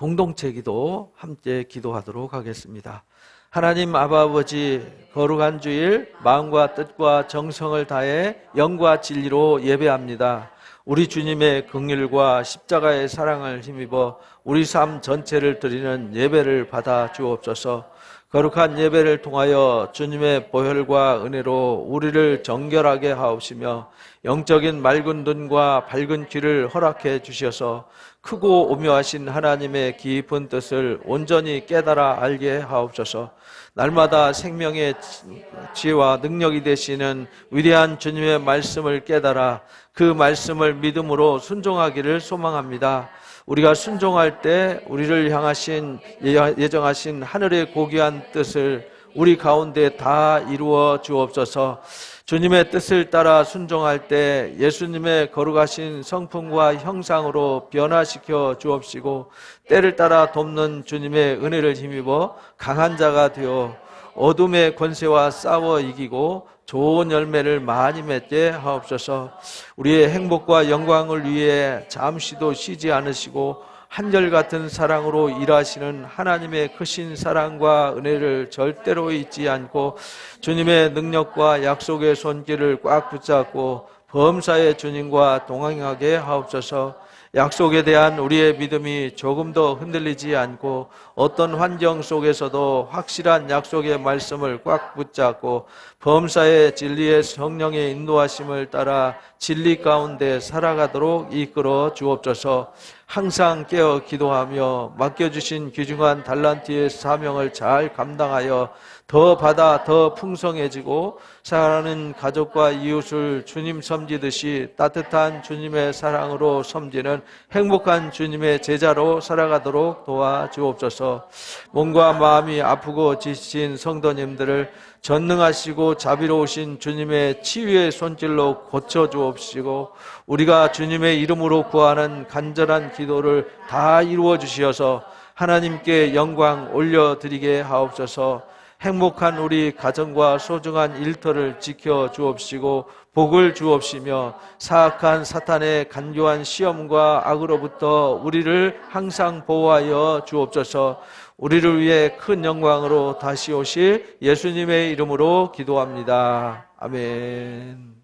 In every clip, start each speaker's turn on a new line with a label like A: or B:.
A: 공동체 기도 함께 기도하도록 하겠습니다. 하나님 아버지, 거룩한 주일 마음과 뜻과 정성을 다해 영과 진리로 예배합니다. 우리 주님의 긍휼과 십자가의 사랑을 힘입어 우리 삶 전체를 드리는 예배를 받아 주옵소서. 거룩한 예배를 통하여 주님의 보혈과 은혜로 우리를 정결하게 하옵시며 영적인 맑은 눈과 밝은 귀를 허락해 주셔서 크고 오묘하신 하나님의 깊은 뜻을 온전히 깨달아 알게 하옵소서. 날마다 생명의 지혜와 능력이 되시는 위대한 주님의 말씀을 깨달아 그 말씀을 믿음으로 순종하기를 소망합니다. 우리가 순종할 때 우리를 향하신 예정하신 하늘의 고귀한 뜻을 우리 가운데 다 이루어 주옵소서. 주님의 뜻을 따라 순종할 때 예수님의 거룩하신 성품과 형상으로 변화시켜 주옵시고, 때를 따라 돕는 주님의 은혜를 힘입어 강한 자가 되어 어둠의 권세와 싸워 이기고 좋은 열매를 많이 맺게 하옵소서. 우리의 행복과 영광을 위해 잠시도 쉬지 않으시고 한결같은 사랑으로 일하시는 하나님의 크신 사랑과 은혜를 절대로 잊지 않고 주님의 능력과 약속의 손길을 꽉 붙잡고 범사의 주님과 동행하게 하옵소서. 약속에 대한 우리의 믿음이 조금 더 흔들리지 않고 어떤 환경 속에서도 확실한 약속의 말씀을 꽉 붙잡고 범사의 진리의 성령의 인도하심을 따라 진리 가운데 살아가도록 이끌어 주옵소서. 항상 깨어 기도하며 맡겨주신 귀중한 달란트의 사명을 잘 감당하여 더 받아 더 풍성해지고 사랑하는 가족과 이웃을 주님 섬기듯이 따뜻한 주님의 사랑으로 섬기는 행복한 주님의 제자로 살아가도록 도와주옵소서. 몸과 마음이 아프고 지친 성도님들을 전능하시고 자비로우신 주님의 치유의 손길로 고쳐주옵시고 우리가 주님의 이름으로 구하는 간절한 기도를 다 이루어 주시어서 하나님께 영광 올려드리게 하옵소서. 행복한 우리 가정과 소중한 일터를 지켜 주옵시고 복을 주옵시며 사악한 사탄의 간교한 시험과 악으로부터 우리를 항상 보호하여 주옵소서. 우리를 위해 큰 영광으로 다시 오실 예수님의 이름으로 기도합니다. 아멘.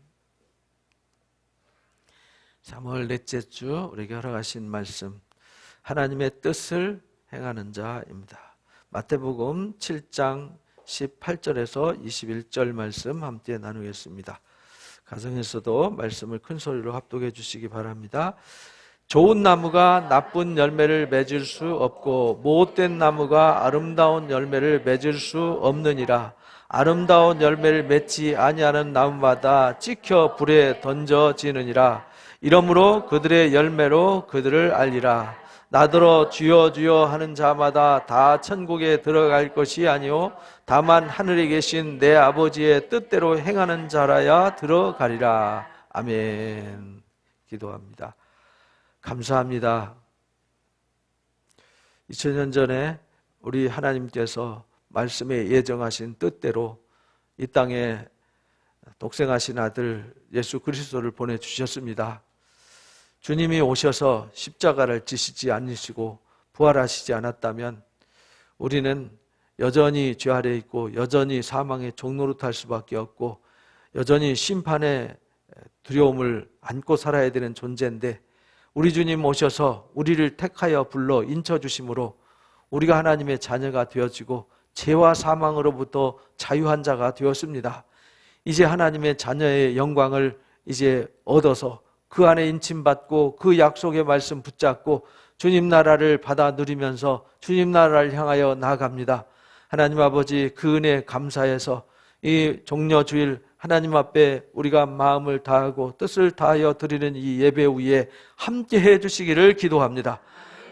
A: 3월 넷째 주 우리에게 허락하신 말씀, 하나님의 뜻을 행하는 자입니다. 마태복음 7장 18절에서 21절 말씀 함께 나누겠습니다. 가정에서도 말씀을 큰 소리로 합독해 주시기 바랍니다. 좋은 나무가 나쁜 열매를 맺을 수 없고 못된 나무가 아름다운 열매를 맺을 수 없느니라. 아름다운 열매를 맺지 아니하는 나무마다 찍혀 불에 던져지느니라. 이러므로 그들의 열매로 그들을 알리라. 나더러 주여 주여 하는 자마다 다 천국에 들어갈 것이 아니요 다만 하늘에 계신 내 아버지의 뜻대로 행하는 자라야 들어가리라. 아멘. 기도합니다. 감사합니다. 2000년 전에 우리 하나님께서 말씀에 예정하신 뜻대로 이 땅에 독생하신 아들 예수 그리스도를 보내주셨습니다. 주님이 오셔서 십자가를 지시지 않으시고 부활하시지 않았다면 우리는 여전히 죄 아래 있고 여전히 사망의 종노릇할 수밖에 없고 여전히 심판의 두려움을 안고 살아야 되는 존재인데, 우리 주님 오셔서 우리를 택하여 불러 인쳐주심으로 우리가 하나님의 자녀가 되어지고 죄와 사망으로부터 자유한 자가 되었습니다. 이제 하나님의 자녀의 영광을 이제 얻어서 그 안에 인침받고 그 약속의 말씀 붙잡고 주님 나라를 받아 누리면서 주님 나라를 향하여 나아갑니다. 하나님 아버지, 그 은혜 감사해서 이 종려주일 하나님 앞에 우리가 마음을 다하고 뜻을 다하여 드리는 이 예배 위에 함께 해주시기를 기도합니다.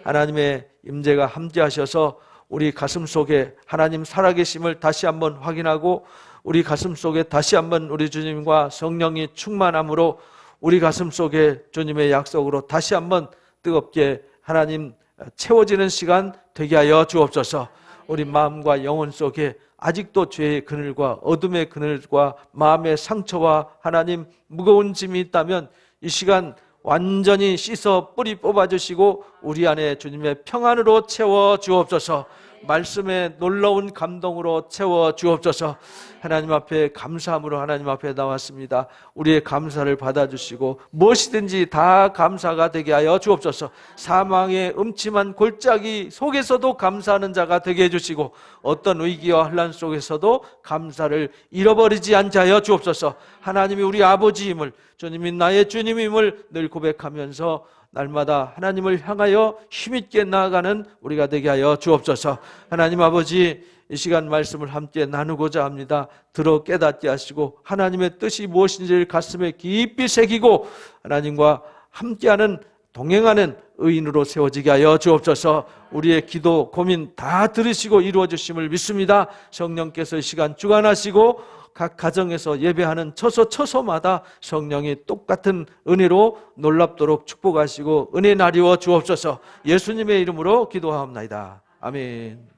A: 하나님의 임재가 함께 하셔서 우리 가슴 속에 하나님 살아계심을 다시 한번 확인하고 우리 가슴 속에 다시 한번 우리 주님과 성령이 충만함으로 우리 가슴 속에 주님의 약속으로 다시 한번 뜨겁게 하나님 채워지는 시간 되게 하여 주옵소서. 우리 마음과 영혼 속에 아직도 죄의 그늘과 어둠의 그늘과 마음의 상처와 하나님 무거운 짐이 있다면 이 시간 완전히 씻어 뿌리 뽑아주시고 우리 안에 주님의 평안으로 채워 주옵소서. 말씀의 놀라운 감동으로 채워 주옵소서. 하나님 앞에 감사함으로 하나님 앞에 나왔습니다. 우리의 감사를 받아주시고 무엇이든지 다 감사가 되게 하여 주옵소서. 사망의 음침한 골짜기 속에서도 감사하는 자가 되게 해주시고 어떤 위기와 환난 속에서도 감사를 잃어버리지 않게 하여 주옵소서. 하나님이 우리 아버지임을, 주님이 나의 주님임을 늘 고백하면서 날마다 하나님을 향하여 힘있게 나아가는 우리가 되게 하여 주옵소서. 하나님 아버지, 이 시간 말씀을 함께 나누고자 합니다. 들어 깨닫게 하시고 하나님의 뜻이 무엇인지를 가슴에 깊이 새기고 하나님과 함께하는, 동행하는 의인으로 세워지게 하여 주옵소서. 우리의 기도, 고민 다 들으시고 이루어 주심을 믿습니다. 성령께서 이 시간 주관하시고 각 가정에서 예배하는 처소마다 성령이 똑같은 은혜로 놀랍도록 축복하시고 은혜 나리워 주옵소서. 예수님의 이름으로 기도하옵나이다. 아멘.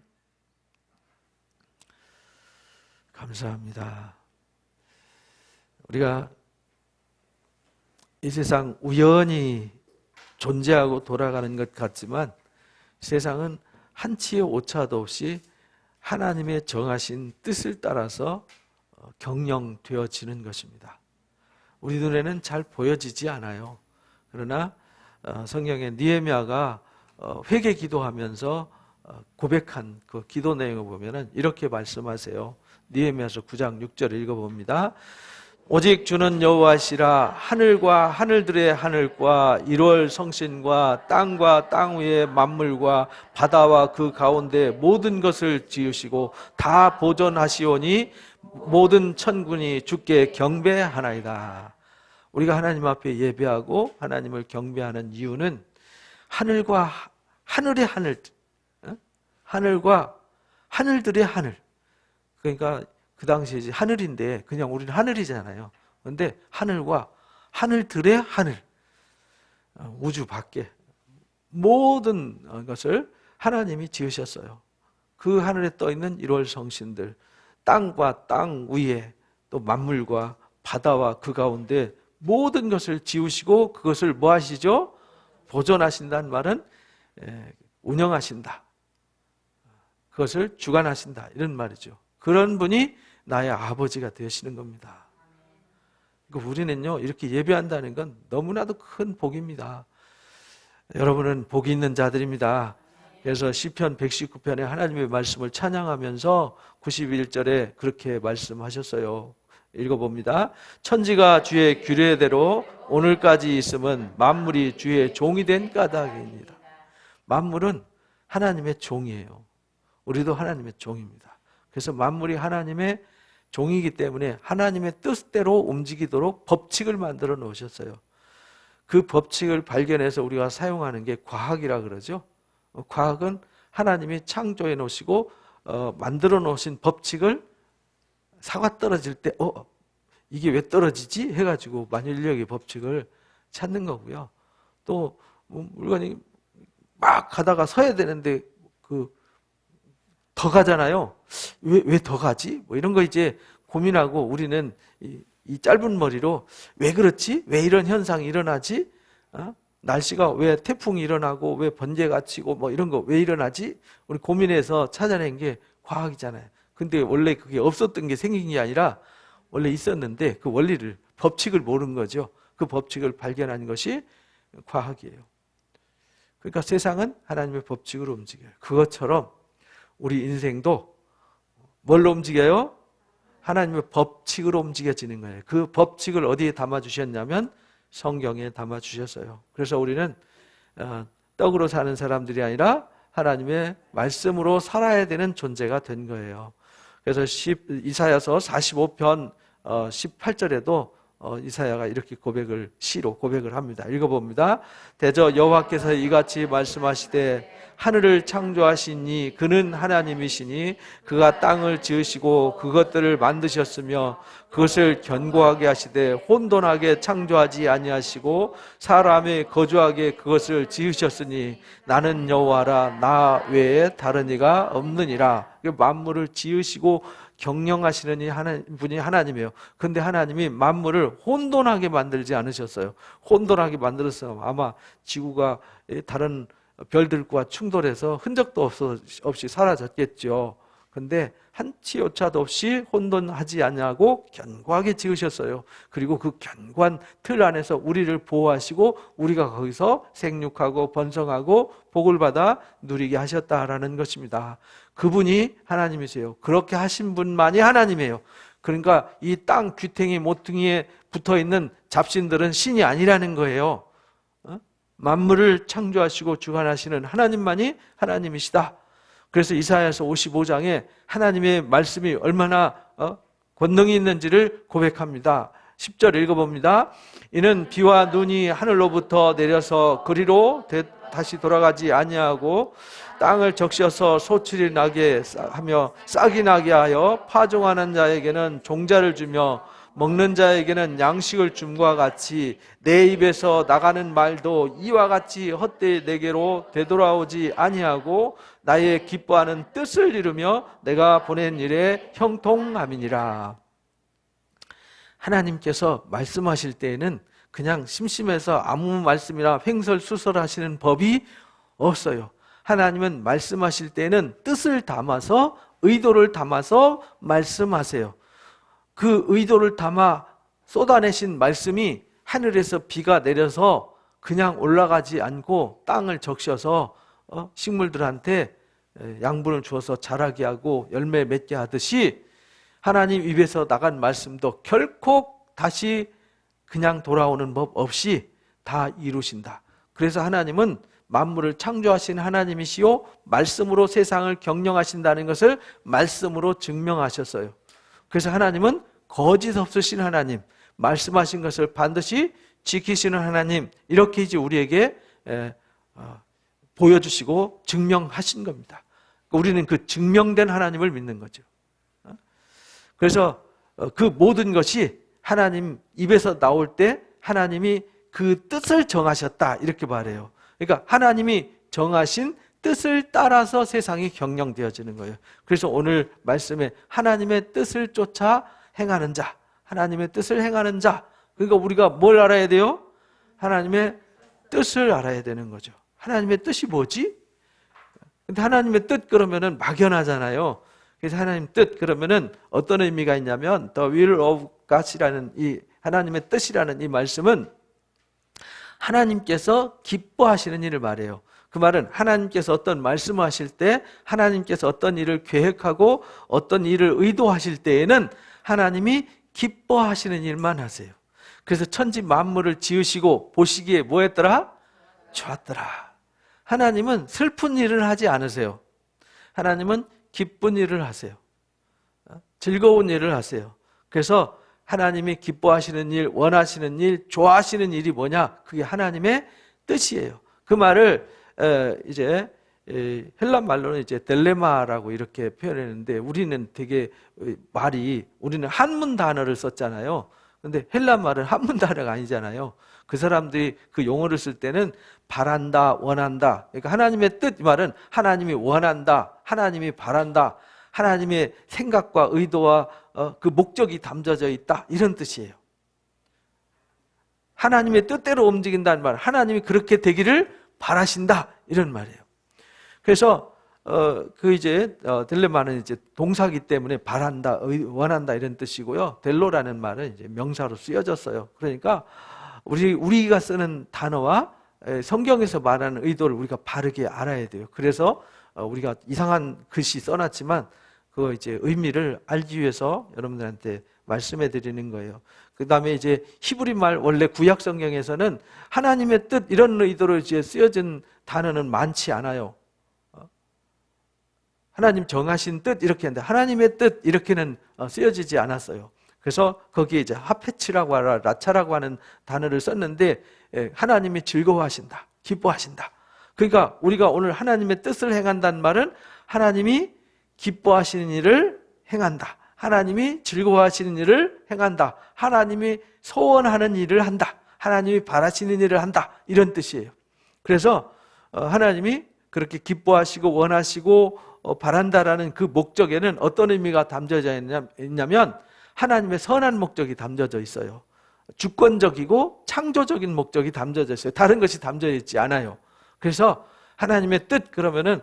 A: 감사합니다. 우리가 이 세상 우연히 존재하고 돌아가는 것 같지만 세상은 한치의 오차도 없이 하나님의 정하신 뜻을 따라서 경영되어지는 것입니다. 우리 눈에는 잘 보여지지 않아요. 그러나 성경의 느헤미야가 회개 기도하면서 고백한 그 기도 내용을 보면은 이렇게 말씀하세요. 느헤미야서 9장 6절을 읽어봅니다. 오직 주는 여호와시라. 하늘과 하늘들의 하늘과 1월 성신과 땅과 땅 위의 만물과 바다와 그 가운데 모든 것을 지으시고 다 보존하시오니 모든 천군이 주께 경배하나이다. 우리가 하나님 앞에 예배하고 하나님을 경배하는 이유는 하늘과 하늘의 하늘, 하늘과 하늘들의 하늘. 그러니까 그 당시에 이제 하늘인데 그냥 우리는 하늘이잖아요. 그런데 하늘과 하늘들의 하늘, 우주 밖에 모든 것을 하나님이 지으셨어요. 그 하늘에 떠 있는 1월 성신들, 땅과 땅 위에 또 만물과 바다와 그 가운데 모든 것을 지으시고 그것을 뭐 하시죠? 보존하신다는 말은 운영하신다. 그것을 주관하신다. 이런 말이죠. 그런 분이 나의 아버지가 되시는 겁니다. 우리는요, 이렇게 예배한다는 건 너무나도 큰 복입니다. 여러분은 복이 있는 자들입니다. 그래서 시편 119편에 하나님의 말씀을 찬양하면서 91절에 그렇게 말씀하셨어요. 읽어봅니다. 천지가 주의 규례대로 오늘까지 있음은 만물이 주의 종이 된 까닭입니다. 만물은 하나님의 종이에요. 우리도 하나님의 종입니다. 그래서 만물이 하나님의 종이기 때문에 하나님의 뜻대로 움직이도록 법칙을 만들어 놓으셨어요. 그 법칙을 발견해서 우리가 사용하는 게 과학이라 그러죠. 과학은 하나님이 창조해 놓으시고 만들어 놓으신 법칙을 사과 떨어질 때 이게 왜 떨어지지? 해가지고 만유인력의 법칙을 찾는 거고요. 또 물건이 막 가다가 서야 되는데 더 가잖아요. 왜 더 가지? 뭐 이런 거 이제 고민하고 우리는 이 짧은 머리로 왜 그렇지? 왜 이런 현상이 일어나지? 날씨가 왜 태풍이 일어나고 왜 번개가 치고 뭐 이런 거 왜 일어나지? 우리 고민해서 찾아낸 게 과학이잖아요. 근데 원래 그게 없었던 게 생긴 게 아니라 원래 있었는데 그 원리를, 법칙을 모르는 거죠. 그 법칙을 발견한 것이 과학이에요. 그러니까 세상은 하나님의 법칙으로 움직여요. 그것처럼 우리 인생도 뭘로 움직여요? 하나님의 법칙으로 움직여지는 거예요. 그 법칙을 어디에 담아주셨냐면 성경에 담아주셨어요. 그래서 우리는 떡으로 사는 사람들이 아니라 하나님의 말씀으로 살아야 되는 존재가 된 거예요. 그래서 이사야서 45편 18절에도 이사야가 이렇게 시로 고백을 합니다. 읽어봅니다. 대저 여호와께서 이같이 말씀하시되 하늘을 창조하시니 그는 하나님이시니 그가 땅을 지으시고 그것들을 만드셨으며 그것을 견고하게 하시되 혼돈하게 창조하지 아니하시고 사람이 거주하게 그것을 지으셨으니 나는 여호와라 나 외에 다른 이가 없느니라. 만물을 지으시고 경영하시는 분이 하나님이에요. 근데 하나님이 만물을 혼돈하게 만들지 않으셨어요. 혼돈하게 만들었어요. 아마 지구가 다른 별들과 충돌해서 흔적도 없이 사라졌겠죠. 근데 한치 오차도 없이 혼돈하지 않냐고 견고하게 지으셨어요. 그리고 그 견고한 틀 안에서 우리를 보호하시고 우리가 거기서 생육하고 번성하고 복을 받아 누리게 하셨다라는 것입니다. 그분이 하나님이세요. 그렇게 하신 분만이 하나님이에요. 그러니까 이 땅 귀퉁이 모퉁이에 붙어있는 잡신들은 신이 아니라는 거예요. 만물을 창조하시고 주관하시는 하나님만이 하나님이시다. 그래서 이사야서 55장에 하나님의 말씀이 얼마나 권능이 있는지를 고백합니다. 10절 읽어봅니다. 이는 비와 눈이 하늘로부터 내려서 그리로 다시 돌아가지 아니하고 땅을 적셔서 소출이 나게 하며 싹이 나게 하여 파종하는 자에게는 종자를 주며 먹는 자에게는 양식을 줌과 같이 내 입에서 나가는 말도 이와 같이 헛되이 내게로 되돌아오지 아니하고 나의 기뻐하는 뜻을 이루며 내가 보낸 일에 형통함이니라. 하나님께서 말씀하실 때에는 그냥 심심해서 아무 말씀이나 횡설수설하시는 법이 없어요. 하나님은 말씀하실 때에는 뜻을 담아서 의도를 담아서 말씀하세요. 그 의도를 담아 쏟아내신 말씀이 하늘에서 비가 내려서 그냥 올라가지 않고 땅을 적셔서 식물들한테 양분을 주어서 자라게 하고 열매 맺게 하듯이 하나님 입에서 나간 말씀도 결코 다시 그냥 돌아오는 법 없이 다 이루신다. 그래서 하나님은 만물을 창조하신 하나님이시요 말씀으로 세상을 경영하신다는 것을 말씀으로 증명하셨어요. 그래서 하나님은 거짓 없으신 하나님, 말씀하신 것을 반드시 지키시는 하나님, 이렇게 이제 우리에게 보여주시고 증명하신 겁니다. 우리는 그 증명된 하나님을 믿는 거죠. 그래서 그 모든 것이 하나님 입에서 나올 때 하나님이 그 뜻을 정하셨다, 이렇게 말해요. 그러니까 하나님이 정하신 뜻을 따라서 세상이 경영되어지는 거예요. 그래서 오늘 말씀에 하나님의 뜻을 쫓아 행하는 자, 하나님의 뜻을 행하는 자, 그러니까 우리가 뭘 알아야 돼요? 하나님의 뜻을 알아야 되는 거죠. 하나님의 뜻이 뭐지? 근데 하나님의 뜻 그러면은 막연하잖아요. 그래서 하나님 뜻 그러면은 어떤 의미가 있냐면 The will of God이라는 이 하나님의 뜻이라는 이 말씀은 하나님께서 기뻐하시는 일을 말해요. 그 말은 하나님께서 어떤 말씀을 하실 때, 하나님께서 어떤 일을 계획하고 어떤 일을 의도하실 때에는 하나님이 기뻐하시는 일만 하세요. 그래서 천지 만물을 지으시고 보시기에 뭐 했더라? 좋았더라. 하나님은 슬픈 일을 하지 않으세요. 하나님은 기쁜 일을 하세요. 즐거운 일을 하세요. 그래서 하나님이 기뻐하시는 일, 원하시는 일, 좋아하시는 일이 뭐냐? 그게 하나님의 뜻이에요. 그 말을 이제 헬란 말로는 이제 델레마라고 이렇게 표현했는데 우리는 되게 우리는 한문 단어를 썼잖아요. 근데 헬란 말은 한문 단어가 아니잖아요. 그 사람들이 그 용어를 쓸 때는 바란다, 원한다. 그러니까 하나님의 뜻, 이 말은 하나님이 원한다, 하나님이 바란다, 하나님의 생각과 의도와 그 목적이 담겨져 있다, 이런 뜻이에요. 하나님의 뜻대로 움직인다는 말, 하나님이 그렇게 되기를 바라신다, 이런 말이에요. 그래서 델레마는 이제 동사기 때문에 바란다, 원한다 이런 뜻이고요. 델로라는 말은 이제 명사로 쓰여졌어요. 그러니까 우리가 쓰는 단어와 성경에서 말하는 의도를 우리가 바르게 알아야 돼요. 그래서 우리가 이상한 글씨 써놨지만 그 이제 의미를 알기 위해서 여러분들한테 말씀해 드리는 거예요. 그 다음에 이제 히브리 말 원래 구약 성경에서는 하나님의 뜻 이런 의도로 이제 쓰여진 단어는 많지 않아요. 하나님 정하신 뜻 이렇게 했는데 하나님의 뜻 이렇게는 쓰여지지 않았어요. 그래서 거기에 이제 하페치라고 하라, 라차라고 하는 단어를 썼는데 하나님이 즐거워하신다, 기뻐하신다. 그러니까 우리가 오늘 하나님의 뜻을 행한다는 말은 하나님이 기뻐하시는 일을 행한다, 하나님이 즐거워하시는 일을 행한다, 하나님이 소원하는 일을 한다, 하나님이 바라시는 일을 한다, 이런 뜻이에요. 그래서 하나님이 그렇게 기뻐하시고 원하시고 바란다라는 그 목적에는 어떤 의미가 담겨져 있냐면 하나님의 선한 목적이 담겨져 있어요. 주권적이고 창조적인 목적이 담겨져 있어요. 다른 것이 담겨져 있지 않아요. 그래서 하나님의 뜻 그러면은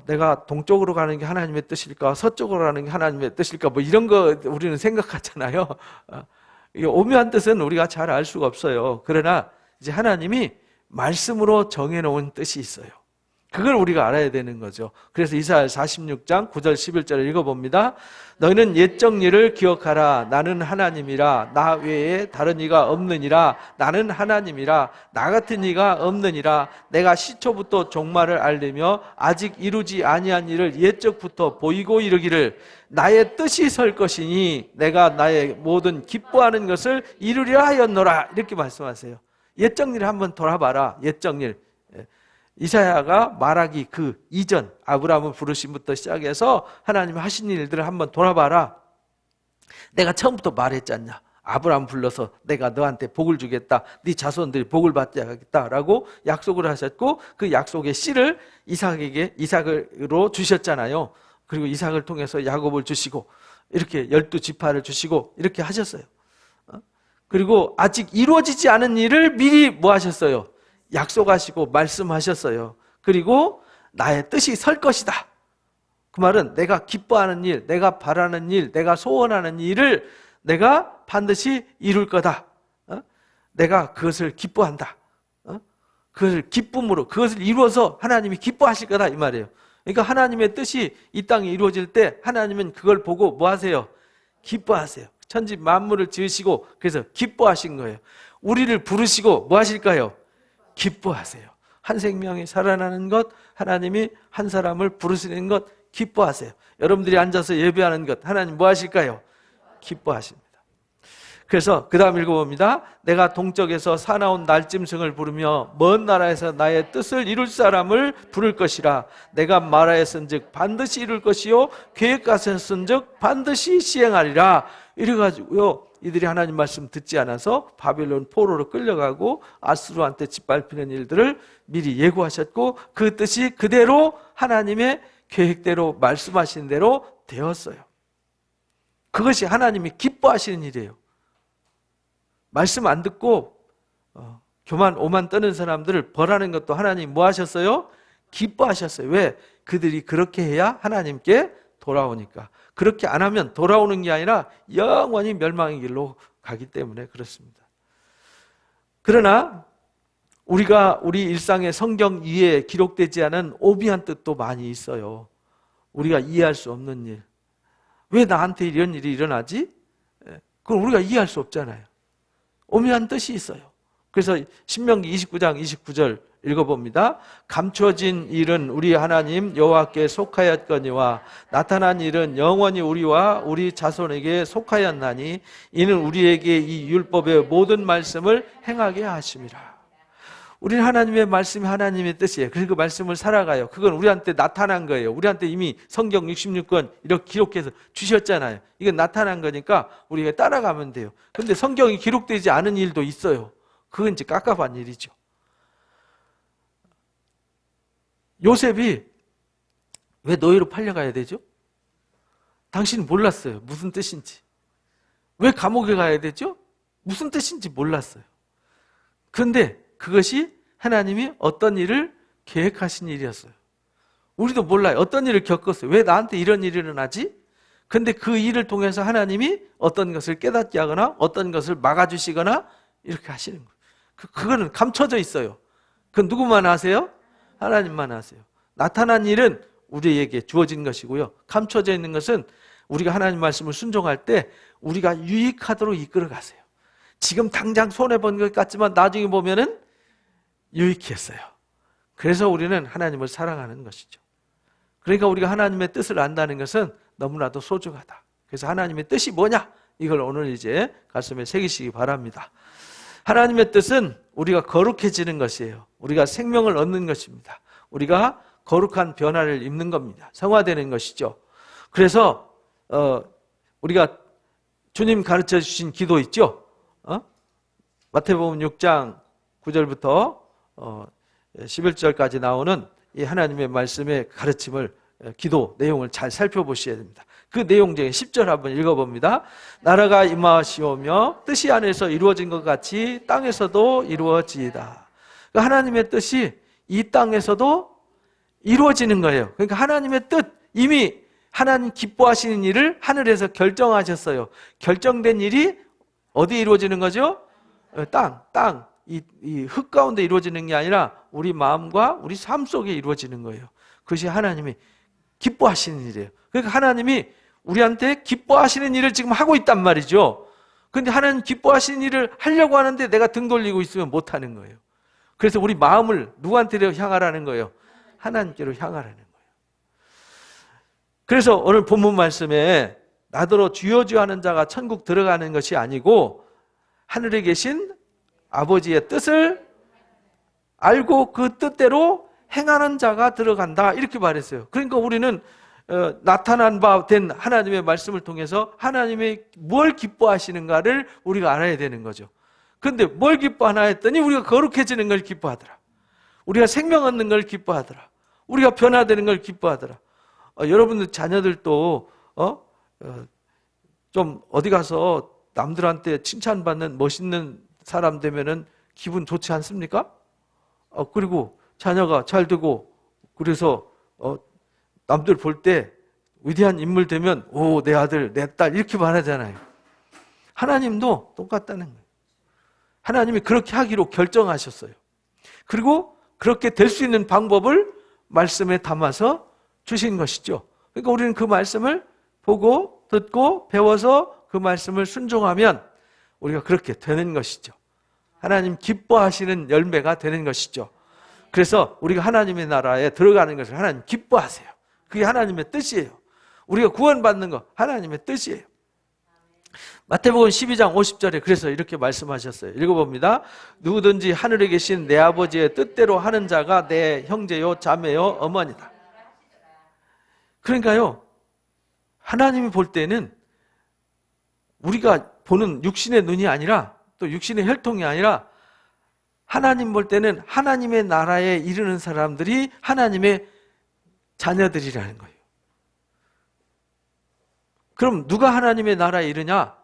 A: 내가 동쪽으로 가는 게 하나님의 뜻일까, 서쪽으로 가는 게 하나님의 뜻일까, 뭐 이런 거 우리는 생각하잖아요. 이 오묘한 뜻은 우리가 잘 알 수가 없어요. 그러나 이제 하나님이 말씀으로 정해놓은 뜻이 있어요. 그걸 우리가 알아야 되는 거죠. 그래서 이사야 46장 9절 11절을 읽어봅니다. 너희는 옛적 일을 기억하라. 나는 하나님이라. 나 외에 다른 이가 없느니라. 나는 하나님이라. 나 같은 이가 없느니라. 내가 시초부터 종말을 알리며 아직 이루지 아니한 일을 옛적부터 보이고 이르기를 나의 뜻이 설 것이니 내가 나의 모든 기뻐하는 것을 이루리라 하였노라. 이렇게 말씀하세요. 옛적 일을 한번 돌아봐라. 옛적 일. 이사야가 말하기 그 이전 아브라함을 부르심부터 시작해서 하나님 하신 일들을 한번 돌아봐라. 내가 처음부터 말했잖냐. 아브라함 불러서 내가 너한테 복을 주겠다. 네 자손들이 복을 받게 하겠다라고 약속을 하셨고 그 약속의 씨를 이삭으로 주셨잖아요. 그리고 이삭을 통해서 야곱을 주시고 이렇게 12지파를 주시고 이렇게 하셨어요. 그리고 아직 이루어지지 않은 일을 미리 뭐 하셨어요? 약속하시고 말씀하셨어요. 그리고 나의 뜻이 설 것이다. 그 말은 내가 기뻐하는 일, 내가 바라는 일, 내가 소원하는 일을 내가 반드시 이룰 거다. 내가 그것을 기뻐한다. 그것을 기쁨으로, 그것을 이루어서 하나님이 기뻐하실 거다 이 말이에요. 그러니까 하나님의 뜻이 이 땅에 이루어질 때 하나님은 그걸 보고 뭐 하세요? 기뻐하세요. 천지 만물을 지으시고 그래서 기뻐하신 거예요. 우리를 부르시고 뭐 하실까요? 기뻐하세요. 한 생명이 살아나는 것, 하나님이 한 사람을 부르시는 것 기뻐하세요. 여러분들이 앉아서 예배하는 것 하나님 뭐 하실까요? 기뻐하십니다. 그래서 그 다음 읽어봅니다. 내가 동쪽에서 사나운 날짐승을 부르며 먼 나라에서 나의 뜻을 이룰 사람을 부를 것이라. 내가 말하였은즉 반드시 이룰 것이요 계획하셨은즉 반드시 시행하리라. 이래가지고요 이들이 하나님 말씀 듣지 않아서 바벨론 포로로 끌려가고 아수르한테 짓밟히는 일들을 미리 예고하셨고 그 뜻이 그대로 하나님의 계획대로 말씀하신 대로 되었어요. 그것이 하나님이 기뻐하시는 일이에요. 말씀 안 듣고 교만 오만 떠는 사람들을 벌하는 것도 하나님 뭐 하셨어요? 기뻐하셨어요. 왜? 그들이 그렇게 해야 하나님께 돌아오니까. 그렇게 안 하면 돌아오는 게 아니라 영원히 멸망의 길로 가기 때문에 그렇습니다. 그러나 우리가 우리 일상의 성경 위에 기록되지 않은 오비한 뜻도 많이 있어요. 우리가 이해할 수 없는 일. 왜 나한테 이런 일이 일어나지? 그걸 우리가 이해할 수 없잖아요. 오묘한 뜻이 있어요. 그래서 신명기 29장 29절 읽어봅니다. 감춰진 일은 우리 하나님 여호와께 속하였거니와 나타난 일은 영원히 우리와 우리 자손에게 속하였나니 이는 우리에게 이 율법의 모든 말씀을 행하게 하심이라. 우리는 하나님의 말씀이 하나님의 뜻이에요. 그래서 그 말씀을 살아가요. 그건 우리한테 나타난 거예요. 우리한테 이미 성경 66권 이렇게 기록해서 주셨잖아요. 이건 나타난 거니까 우리가 따라가면 돼요. 그런데 성경이 기록되지 않은 일도 있어요. 그건 이제 깝깝한 일이죠. 요셉이 왜 노예로 팔려가야 되죠? 당신은 몰랐어요. 무슨 뜻인지. 왜 감옥에 가야 되죠? 무슨 뜻인지 몰랐어요. 그런데 그것이 하나님이 어떤 일을 계획하신 일이었어요. 우리도 몰라요. 어떤 일을 겪었어요. 왜 나한테 이런 일이 일어나지? 근데 그 일을 통해서 하나님이 어떤 것을 깨닫게 하거나 어떤 것을 막아주시거나 이렇게 하시는 거예요. 그거는 감춰져 있어요. 그건 누구만 아세요? 하나님만 아세요. 나타난 일은 우리에게 주어진 것이고요. 감춰져 있는 것은 우리가 하나님 말씀을 순종할 때 우리가 유익하도록 이끌어 가세요. 지금 당장 손해본 것 같지만 나중에 보면은 유익했어요. 그래서 우리는 하나님을 사랑하는 것이죠. 그러니까 우리가 하나님의 뜻을 안다는 것은 너무나도 소중하다. 그래서 하나님의 뜻이 뭐냐? 이걸 오늘 이제 가슴에 새기시기 바랍니다. 하나님의 뜻은 우리가 거룩해지는 것이에요. 우리가 생명을 얻는 것입니다. 우리가 거룩한 변화를 입는 겁니다. 성화되는 것이죠. 그래서 우리가 주님 가르쳐 주신 기도 있죠? 마태복음 6장 9절부터 11절까지 나오는 이 하나님의 말씀의 가르침을 기도 내용을 잘 살펴보셔야 됩니다. 그 내용 중에 10절 한번 읽어봅니다. 나라가 임하시오며 뜻이 하늘에서 이루어진 것 같이 땅에서도 이루어지이다. 그러니까 하나님의 뜻이 이 땅에서도 이루어지는 거예요. 그러니까 하나님의 뜻, 이미 하나님 기뻐하시는 일을 하늘에서 결정하셨어요. 결정된 일이 어디 이루어지는 거죠? 땅. 이 흙 가운데 이루어지는 게 아니라 우리 마음과 우리 삶 속에 이루어지는 거예요. 그것이 하나님이 기뻐하시는 일이에요. 그러니까 하나님이 우리한테 기뻐하시는 일을 지금 하고 있단 말이죠. 그런데 하나님 기뻐하시는 일을 하려고 하는데 내가 등 돌리고 있으면 못하는 거예요. 그래서 우리 마음을 누구한테로 향하라는 거예요? 하나님께로 향하라는 거예요. 그래서 오늘 본문 말씀에 나더러 주여 주여 하는 자가 천국 들어가는 것이 아니고 하늘에 계신 아버지의 뜻을 알고 그 뜻대로 행하는 자가 들어간다, 이렇게 말했어요. 그러니까 우리는 나타난 바 된 하나님의 말씀을 통해서 하나님이 뭘 기뻐하시는가를 우리가 알아야 되는 거죠. 그런데 뭘 기뻐하나 했더니 우리가 거룩해지는 걸 기뻐하더라. 우리가 생명 얻는 걸 기뻐하더라. 우리가 변화되는 걸 기뻐하더라. 여러분들 자녀들도 좀 어디 가서 남들한테 칭찬받는 멋있는 사람 되면은 기분 좋지 않습니까? 그리고 자녀가 잘 되고 그래서 남들 볼 때 위대한 인물 되면 오, 내 아들, 내 딸 이렇게 말하잖아요. 하나님도 똑같다는 거예요. 하나님이 그렇게 하기로 결정하셨어요. 그리고 그렇게 될 수 있는 방법을 말씀에 담아서 주신 것이죠. 그러니까 우리는 그 말씀을 보고 듣고 배워서 그 말씀을 순종하면 우리가 그렇게 되는 것이죠. 하나님 기뻐하시는 열매가 되는 것이죠. 그래서 우리가 하나님의 나라에 들어가는 것을 하나님 기뻐하세요. 그게 하나님의 뜻이에요. 우리가 구원받는 거 하나님의 뜻이에요. 마태복음 12장 50절에 그래서 이렇게 말씀하셨어요. 읽어봅니다. 누구든지 하늘에 계신 내 아버지의 뜻대로 하는 자가 내 형제요 자매요 어머니다. 그러니까요, 하나님이 볼 때는 우리가 보는 육신의 눈이 아니라 또 육신의 혈통이 아니라 하나님 볼 때는 하나님의 나라에 이르는 사람들이 하나님의 자녀들이라는 거예요. 그럼 누가 하나님의 나라에 이르냐?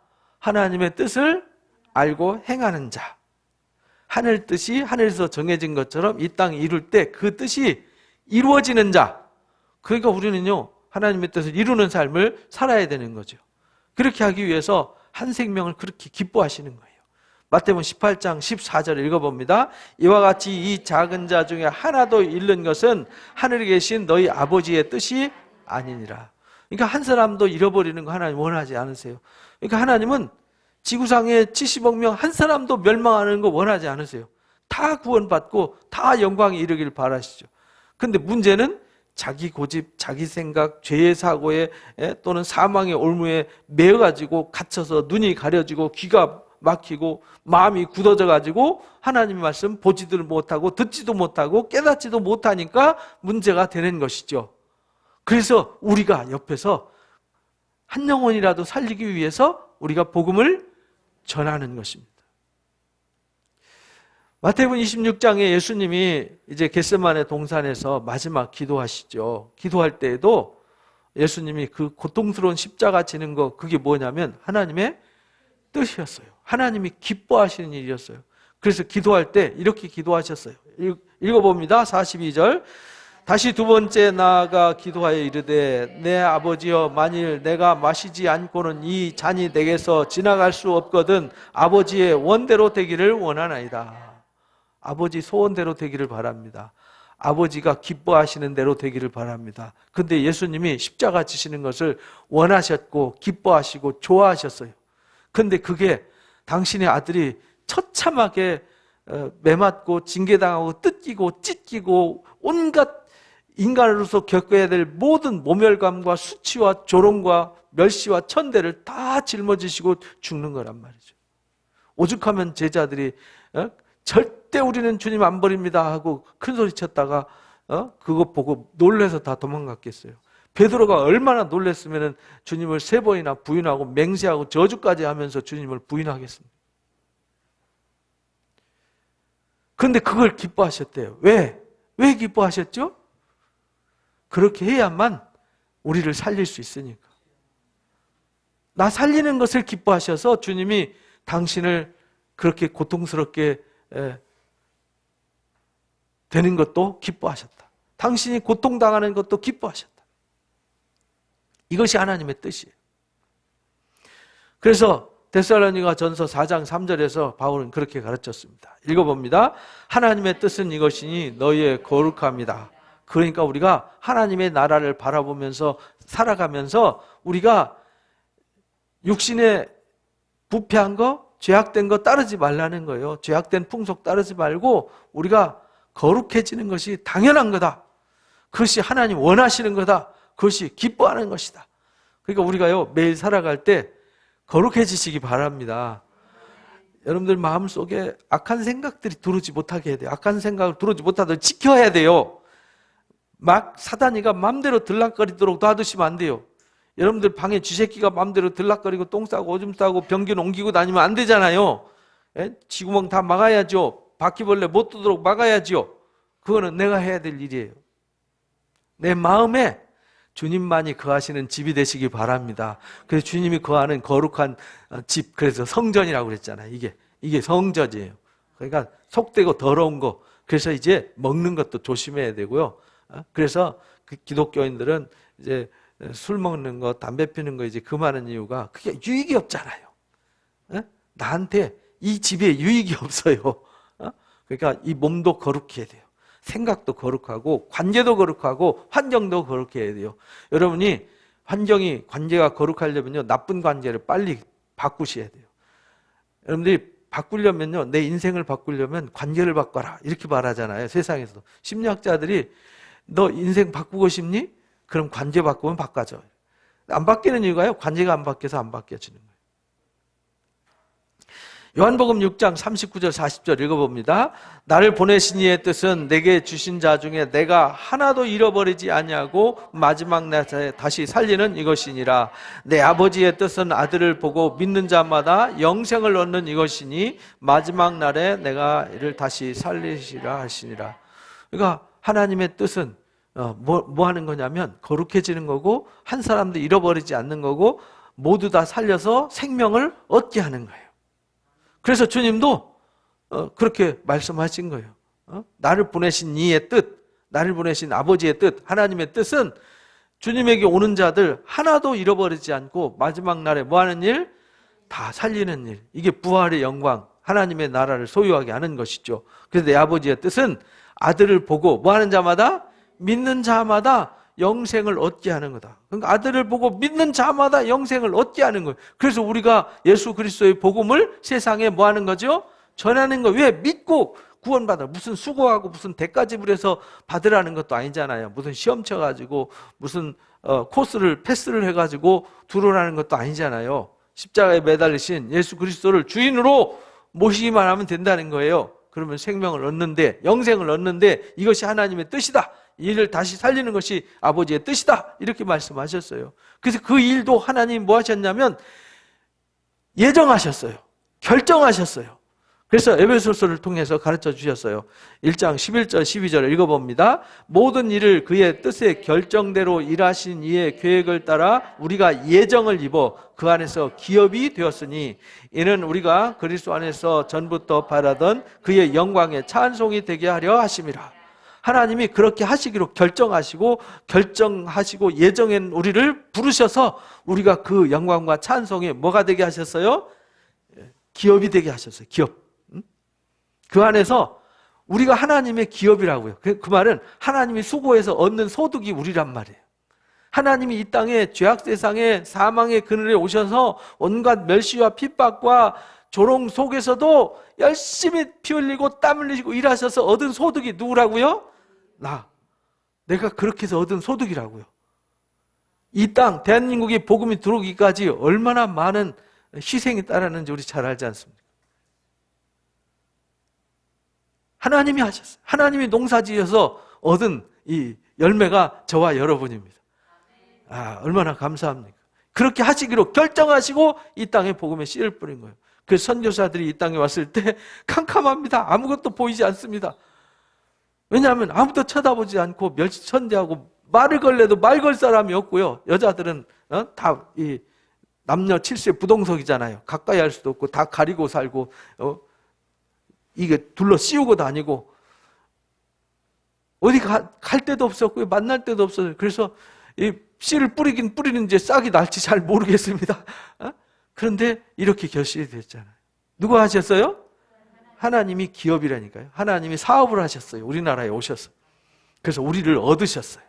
A: 하나님의 뜻을 알고 행하는 자. 하늘 뜻이 하늘에서 정해진 것처럼 이 땅에 이룰 때 그 뜻이 이루어지는 자. 그러니까 우리는요, 하나님의 뜻을 이루는 삶을 살아야 되는 거죠. 그렇게 하기 위해서 한 생명을 그렇게 기뻐하시는 거예요. 마태복음 18장 14절 읽어봅니다. 이와 같이 이 작은 자 중에 하나도 잃는 것은 하늘에 계신 너희 아버지의 뜻이 아니니라. 그러니까 한 사람도 잃어버리는 거 하나님 원하지 않으세요. 그러니까 하나님은 지구상에 70억 명 한 사람도 멸망하는 거 원하지 않으세요. 다 구원받고 다 영광에 이르기를 바라시죠. 그런데 문제는 자기 고집, 자기 생각, 죄의 사고에 또는 사망의 올무에 매여가지고 갇혀서 눈이 가려지고 귀가 막히고 마음이 굳어져 가지고 하나님의 말씀 보지도 못하고 듣지도 못하고 깨닫지도 못하니까 문제가 되는 것이죠. 그래서 우리가 옆에서 한 영혼이라도 살리기 위해서 우리가 복음을 전하는 것입니다. 마태복음 26장에 예수님이 이제 겟세마네 동산에서 마지막 기도하시죠. 기도할 때에도 예수님이 그 고통스러운 십자가 지는 거, 그게 뭐냐면 하나님의 뜻이었어요. 하나님이 기뻐하시는 일이었어요. 그래서 기도할 때 이렇게 기도하셨어요. 읽어봅니다. 42절. 다시 두 번째 나아가 기도하여 이르되 내 아버지여, 만일 내가 마시지 않고는 이 잔이 내게서 지나갈 수 없거든 아버지의 원대로 되기를 원하나이다. 아버지 소원대로 되기를 바랍니다. 아버지가 기뻐하시는 대로 되기를 바랍니다. 근데 예수님이 십자가 지시는 것을 원하셨고 기뻐하시고 좋아하셨어요. 근데 그게 당신의 아들이 처참하게 매맞고 징계당하고 뜯기고 찢기고 온갖 인간으로서 겪어야 될 모든 모멸감과 수치와 조롱과 멸시와 천대를 다 짊어지시고 죽는 거란 말이죠. 오죽하면 제자들이 절대 우리는 주님 안 버립니다 하고 큰 소리 쳤다가 그거 보고 놀라서 다 도망갔겠어요. 베드로가 얼마나 놀랐으면 주님을 3번이나 부인하고 맹세하고 저주까지 하면서 주님을 부인하겠습니다. 그런데 그걸 기뻐하셨대요. 왜? 왜 기뻐하셨죠? 그렇게 해야만 우리를 살릴 수 있으니까. 나 살리는 것을 기뻐하셔서 주님이 당신을 그렇게 고통스럽게 되는 것도 기뻐하셨다. 당신이 고통당하는 것도 기뻐하셨다. 이것이 하나님의 뜻이에요. 그래서 데살로니가 전서 4장 3절에서 바울은 그렇게 가르쳤습니다. 읽어봅니다. 하나님의 뜻은 이것이니 너희의 거룩함이다. 그러니까 우리가 하나님의 나라를 바라보면서 살아가면서 우리가 육신의 부패한 거, 죄악된 거 따르지 말라는 거예요. 죄악된 풍속 따르지 말고 우리가 거룩해지는 것이 당연한 거다. 그것이 하나님 원하시는 거다. 그것이 기뻐하는 것이다. 그러니까 우리가요, 매일 살아갈 때 거룩해지시기 바랍니다. 여러분들 마음속에 악한 생각들이 들어오지 못하게 해야 돼요. 악한 생각을 들어오지 못하도록 지켜야 돼요. 막 사단이가 마음대로 들락거리도록 놔두시면 안 돼요. 여러분들 방에 쥐새끼가 마음대로 들락거리고 똥 싸고 오줌 싸고 변기 옮기고 다니면 안 되잖아요. 쥐구멍 다 막아야죠. 바퀴벌레 못 들도록 막아야죠. 그거는 내가 해야 될 일이에요. 내 마음에 주님만이 거하시는 집이 되시기 바랍니다. 그래서 주님이 거하는 거룩한 집, 그래서 성전이라고 그랬잖아요. 이게 성전이에요. 그러니까 속되고 더러운 거. 그래서 이제 먹는 것도 조심해야 되고요. 그래서 그 기독교인들은 이제 술 먹는 거, 담배 피는 거 이제 그만하는 이유가 그게 유익이 없잖아요. 나한테 이 집에 유익이 없어요. 그러니까 이 몸도 거룩해야 돼요. 생각도 거룩하고 관계도 거룩하고 환경도 거룩해야 돼요. 여러분이 관계가 거룩하려면요, 나쁜 관계를 빨리 바꾸셔야 돼요. 여러분들이 바꾸려면요, 내 인생을 바꾸려면 관계를 바꿔라 이렇게 말하잖아요. 세상에서 심리학자들이 너 인생 바꾸고 싶니? 그럼 관계 바꾸면 바꿔져. 안 바뀌는 이유가요, 관계가 안 바뀌어서 안 바뀌어지는 거예요. 요한복음 6장 39절 40절 읽어봅니다. 나를 보내신 이의 뜻은 내게 주신 자 중에 내가 하나도 잃어버리지 아니하고 마지막 날에 다시 살리는 이것이니라. 내 아버지의 뜻은 아들을 보고 믿는 자마다 영생을 얻는 이것이니 마지막 날에 내가 이를 다시 살리시라 하시니라. 그러니까 하나님의 뜻은 뭐 하는 거냐면 거룩해지는 거고, 한 사람도 잃어버리지 않는 거고, 모두 다 살려서 생명을 얻게 하는 거예요. 그래서 주님도 그렇게 말씀하신 거예요. 나를 보내신 이의 뜻, 나를 보내신 아버지의 뜻, 하나님의 뜻은 주님에게 오는 자들 하나도 잃어버리지 않고 마지막 날에 뭐 하는 일? 다 살리는 일. 이게 부활의 영광, 하나님의 나라를 소유하게 하는 것이죠. 그래서 내 아버지의 뜻은 아들을 보고 뭐 하는 자마다? 믿는 자마다 영생을 얻게 하는 거다. 그러니까 아들을 보고 믿는 자마다 영생을 얻게 하는 거예요. 그래서 우리가 예수 그리스도의 복음을 세상에 뭐 하는 거죠? 전하는 거. 왜? 믿고 구원받아. 무슨 수고하고 무슨 대가 지불해서 받으라는 것도 아니잖아요. 무슨 시험 쳐가지고 무슨 코스를 패스를 해가지고 들어오라는 것도 아니잖아요. 십자가에 매달리신 예수 그리스도를 주인으로 모시기만 하면 된다는 거예요. 그러면 생명을 얻는데, 영생을 얻는데 이것이 하나님의 뜻이다. 이를 다시 살리는 것이 아버지의 뜻이다. 이렇게 말씀하셨어요. 그래서 그 일도 하나님 뭐 하셨냐면 예정하셨어요. 결정하셨어요. 그래서 에베소서를 통해서 가르쳐 주셨어요. 1장 11절 12절을 읽어봅니다. 모든 일을 그의 뜻의 결정대로 일하신 이의 계획을 따라 우리가 예정을 입어 그 안에서 기업이 되었으니 이는 우리가 그리스도 안에서 전부터 바라던 그의 영광의 찬송이 되게 하려 하심이라. 하나님이 그렇게 하시기로 결정하시고 예정한 우리를 부르셔서 우리가 그 영광과 찬송에 뭐가 되게 하셨어요? 기업이 되게 하셨어요. 기업. 그 안에서 우리가 하나님의 기업이라고요. 그 말은 하나님이 수고해서 얻는 소득이 우리란 말이에요. 하나님이 이 땅에 죄악 세상에 사망의 그늘에 오셔서 온갖 멸시와 핍박과 조롱 속에서도 열심히 피 흘리고 땀 흘리고 일하셔서 얻은 소득이 누구라고요? 내가 그렇게 해서 얻은 소득이라고요. 이 땅 대한민국에 복음이 들어오기까지 얼마나 많은 희생이 따르는지 우리 잘 알지 않습니까? 하나님이 하셨어요. 하나님이 농사지어서 얻은 이 열매가 저와 여러분입니다. 얼마나 감사합니까? 그렇게 하시기로 결정하시고 이 땅에 복음의 씨를 뿌린 거예요. 그 선교사들이 이 땅에 왔을 때 캄캄합니다. 아무것도 보이지 않습니다. 왜냐하면 아무도 쳐다보지 않고 멸시천대하고 말을 걸래도 말 걸 사람이 없고요. 여자들은 다 이 남녀 칠세 부동석이잖아요. 가까이 할 수도 없고 다 가리고 살고 이게 둘러 씌우고 다니고 어디 갈 데도 없었고요. 만날 데도 없었어요. 그래서 이 씨를 뿌리긴 뿌리는지 싹이 날지 잘 모르겠습니다. 그런데 이렇게 결실이 됐잖아요. 누가 하셨어요? 하나님이 기업이라니까요. 하나님이 사업을 하셨어요. 우리나라에 오셨어요. 그래서 우리를 얻으셨어요.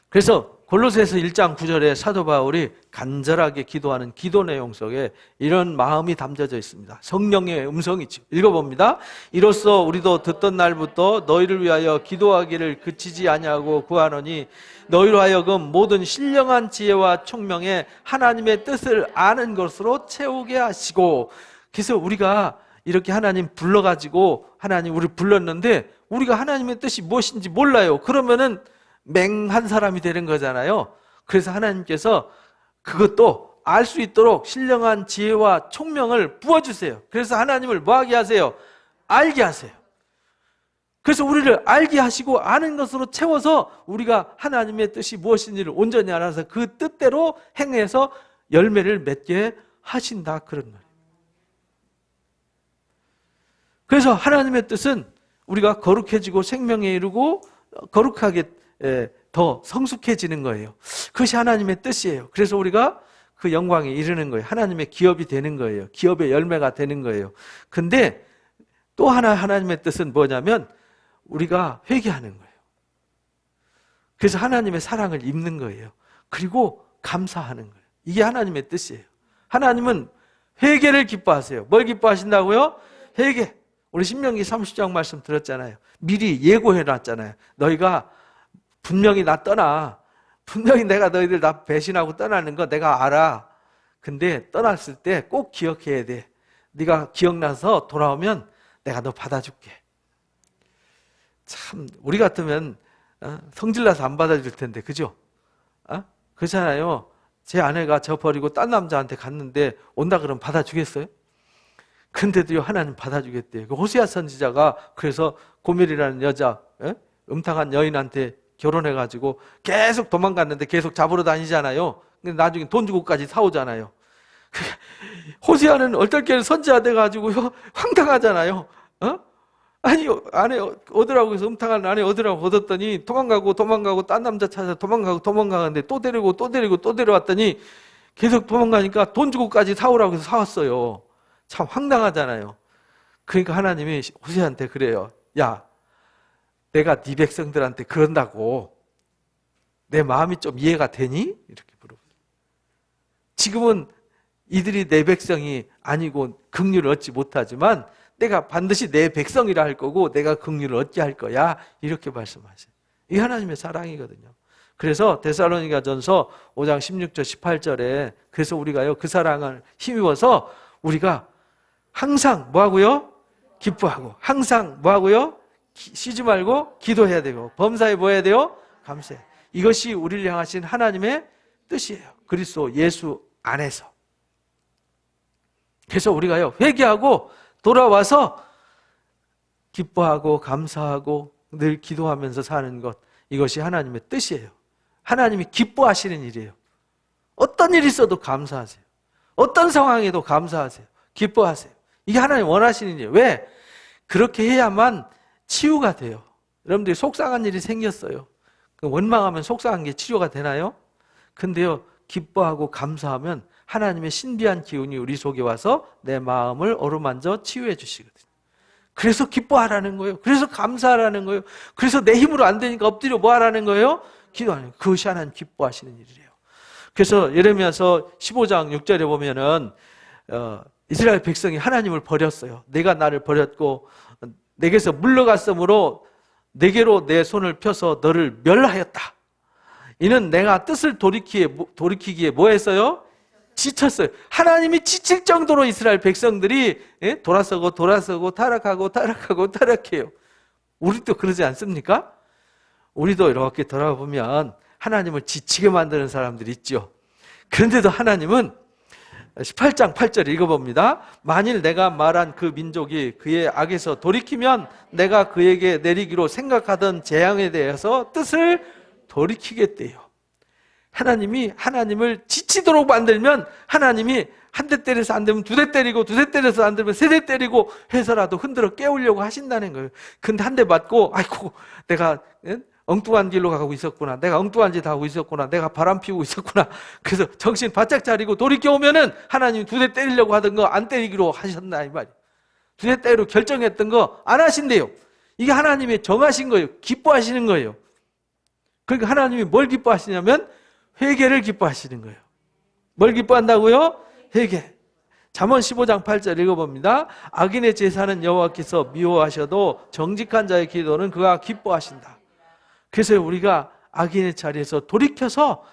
A: 그래서 골로새서 1장 9절에 사도 바울이 간절하게 기도하는 기도 내용 속에 이런 마음이 담겨져 있습니다. 성령의 음성이죠. 읽어봅니다. 이로써 우리도 듣던 날부터 너희를 위하여 기도하기를 그치지 아니하고 구하노니 너희로 하여금 모든 신령한 지혜와 총명에 하나님의 뜻을 아는 것으로 채우게 하시고. 그래서 우리가 이렇게 하나님 불러가지고 하나님 우리 불렀는데 우리가 하나님의 뜻이 무엇인지 몰라요. 그러면은 맹한 사람이 되는 거잖아요. 그래서 하나님께서 그것도 알 수 있도록 신령한 지혜와 총명을 부어주세요. 그래서 하나님을 뭐하게 하세요? 알게 하세요. 그래서 우리를 알게 하시고 아는 것으로 채워서 우리가 하나님의 뜻이 무엇인지를 온전히 알아서 그 뜻대로 행해서 열매를 맺게 하신다, 그런 말이에요. 그래서 하나님의 뜻은 우리가 거룩해지고 생명에 이르고 거룩하게 더 성숙해지는 거예요. 그것이 하나님의 뜻이에요. 그래서 우리가 그 영광에 이르는 거예요. 하나님의 기업이 되는 거예요. 기업의 열매가 되는 거예요. 근데 또 하나님의 뜻은 뭐냐면 우리가 회개하는 거예요. 그래서 하나님의 사랑을 입는 거예요. 그리고 감사하는 거예요. 이게 하나님의 뜻이에요. 하나님은 회개를 기뻐하세요. 뭘 기뻐하신다고요? 회개. 우리 신명기 30장 말씀 들었잖아요. 미리 예고해놨잖아요. 너희가 분명히 나 떠나. 분명히 내가 너희들 다 배신하고 떠나는 거 내가 알아. 근데 떠났을 때 꼭 기억해야 돼. 네가 기억나서 돌아오면 내가 너 받아줄게. 참 우리 같으면 성질나서 안 받아줄 텐데, 그죠? 그렇잖아요. 제 아내가 저 버리고 딴 남자한테 갔는데 온다 그러면 받아주겠어요? 근데도요, 하나님 받아주겠대요. 호세아 선지자가 그래서 고멜이라는 여자, 음탕한 여인한테 결혼해가지고 계속 도망갔는데 계속 잡으러 다니잖아요. 근데 나중에 돈 주고까지 사오잖아요. 호세아는 얼떨결에 선지자 돼가지고요, 황당하잖아요. 아니, 아내 얻으라고 해서 음탕한 아내 얻으라고 얻었더니 도망가고 딴 남자 찾아서 도망가는데 또 데리고 또 데려왔더니 계속 도망가니까 돈 주고까지 사오라고 해서 사왔어요. 참 황당하잖아요. 그러니까 하나님이 호세아한테 그래요. 야, 내가 네 백성들한테 그런다고 내 마음이 좀 이해가 되니? 이렇게 물어보죠. 지금은 이들이 내 백성이 아니고 긍휼을 얻지 못하지만 내가 반드시 내 백성이라 할 거고 내가 긍휼을 얻게 할 거야. 이렇게 말씀하세요. 이게 하나님의 사랑이거든요. 그래서 데살로니가전서 5장 16절 18절에 그래서 우리가요, 그 사랑을 힘입어서 우리가 항상 뭐하고요? 기뻐하고 항상 뭐하고요? 쉬지 말고 기도해야 되고 범사에 뭐 해야 돼요? 감사해. 이것이 우리를 향하신 하나님의 뜻이에요. 그리스도 예수 안에서. 그래서 우리가요, 회개하고 돌아와서 기뻐하고 감사하고 늘 기도하면서 사는 것, 이것이 하나님의 뜻이에요. 하나님이 기뻐하시는 일이에요. 어떤 일이 있어도 감사하세요. 어떤 상황에도 감사하세요. 기뻐하세요. 이게 하나님 원하시는 일이에요. 왜? 그렇게 해야만 치유가 돼요. 여러분들이 속상한 일이 생겼어요. 원망하면 속상한 게 치료가 되나요? 근데요, 기뻐하고 감사하면 하나님의 신비한 기운이 우리 속에 와서 내 마음을 어루만져 치유해 주시거든요. 그래서 기뻐하라는 거예요. 그래서 감사하라는 거예요. 그래서 내 힘으로 안 되니까 엎드려 뭐 하라는 거예요? 기도하는 거예요. 그것이 하나님 기뻐하시는 일이래요. 그래서 예레미야서 15장 6절에 보면은 이스라엘 백성이 하나님을 버렸어요. 내가 나를 버렸고 내게서 물러갔으므로 내게로 내 손을 펴서 너를 멸하였다. 이는 내가 뜻을 돌이키기에 뭐 했어요? 지쳤어요. 하나님이 지칠 정도로 이스라엘 백성들이 돌아서고 타락해요. 우리도 그러지 않습니까? 우리도 이렇게 돌아보면 하나님을 지치게 만드는 사람들이 있죠. 그런데도 하나님은 18장 8절 읽어봅니다. 만일 내가 말한 그 민족이 그의 악에서 돌이키면 내가 그에게 내리기로 생각하던 재앙에 대해서 뜻을 돌이키겠대요. 하나님이 하나님을 지치도록 만들면 하나님이 한 대 때려서 안 되면 두 대 때리고 두 대 때려서 안 되면 세 대 때리고 해서라도 흔들어 깨우려고 하신다는 거예요. 근데 한 대 맞고 아이고 내가 엉뚱한 길로 가고 있었구나, 내가 엉뚱한 짓 하고 있었구나, 내가 바람 피우고 있었구나, 그래서 정신 바짝 차리고 돌이켜오면은 하나님이 두 대 때리려고 하던 거 안 때리기로 하셨나 이 말이에요. 두 대 때리로 결정했던 거 안 하신대요. 이게 하나님이 정하신 거예요. 기뻐하시는 거예요. 그러니까 하나님이 뭘 기뻐하시냐면 회개를 기뻐하시는 거예요. 뭘 기뻐한다고요? 회개. 잠언 15장 8절 읽어봅니다. 악인의 제사는 여호와께서 미워하셔도 정직한 자의 기도는 그가 기뻐하신다. 그래서 우리가 악인의 자리에서 돌이켜서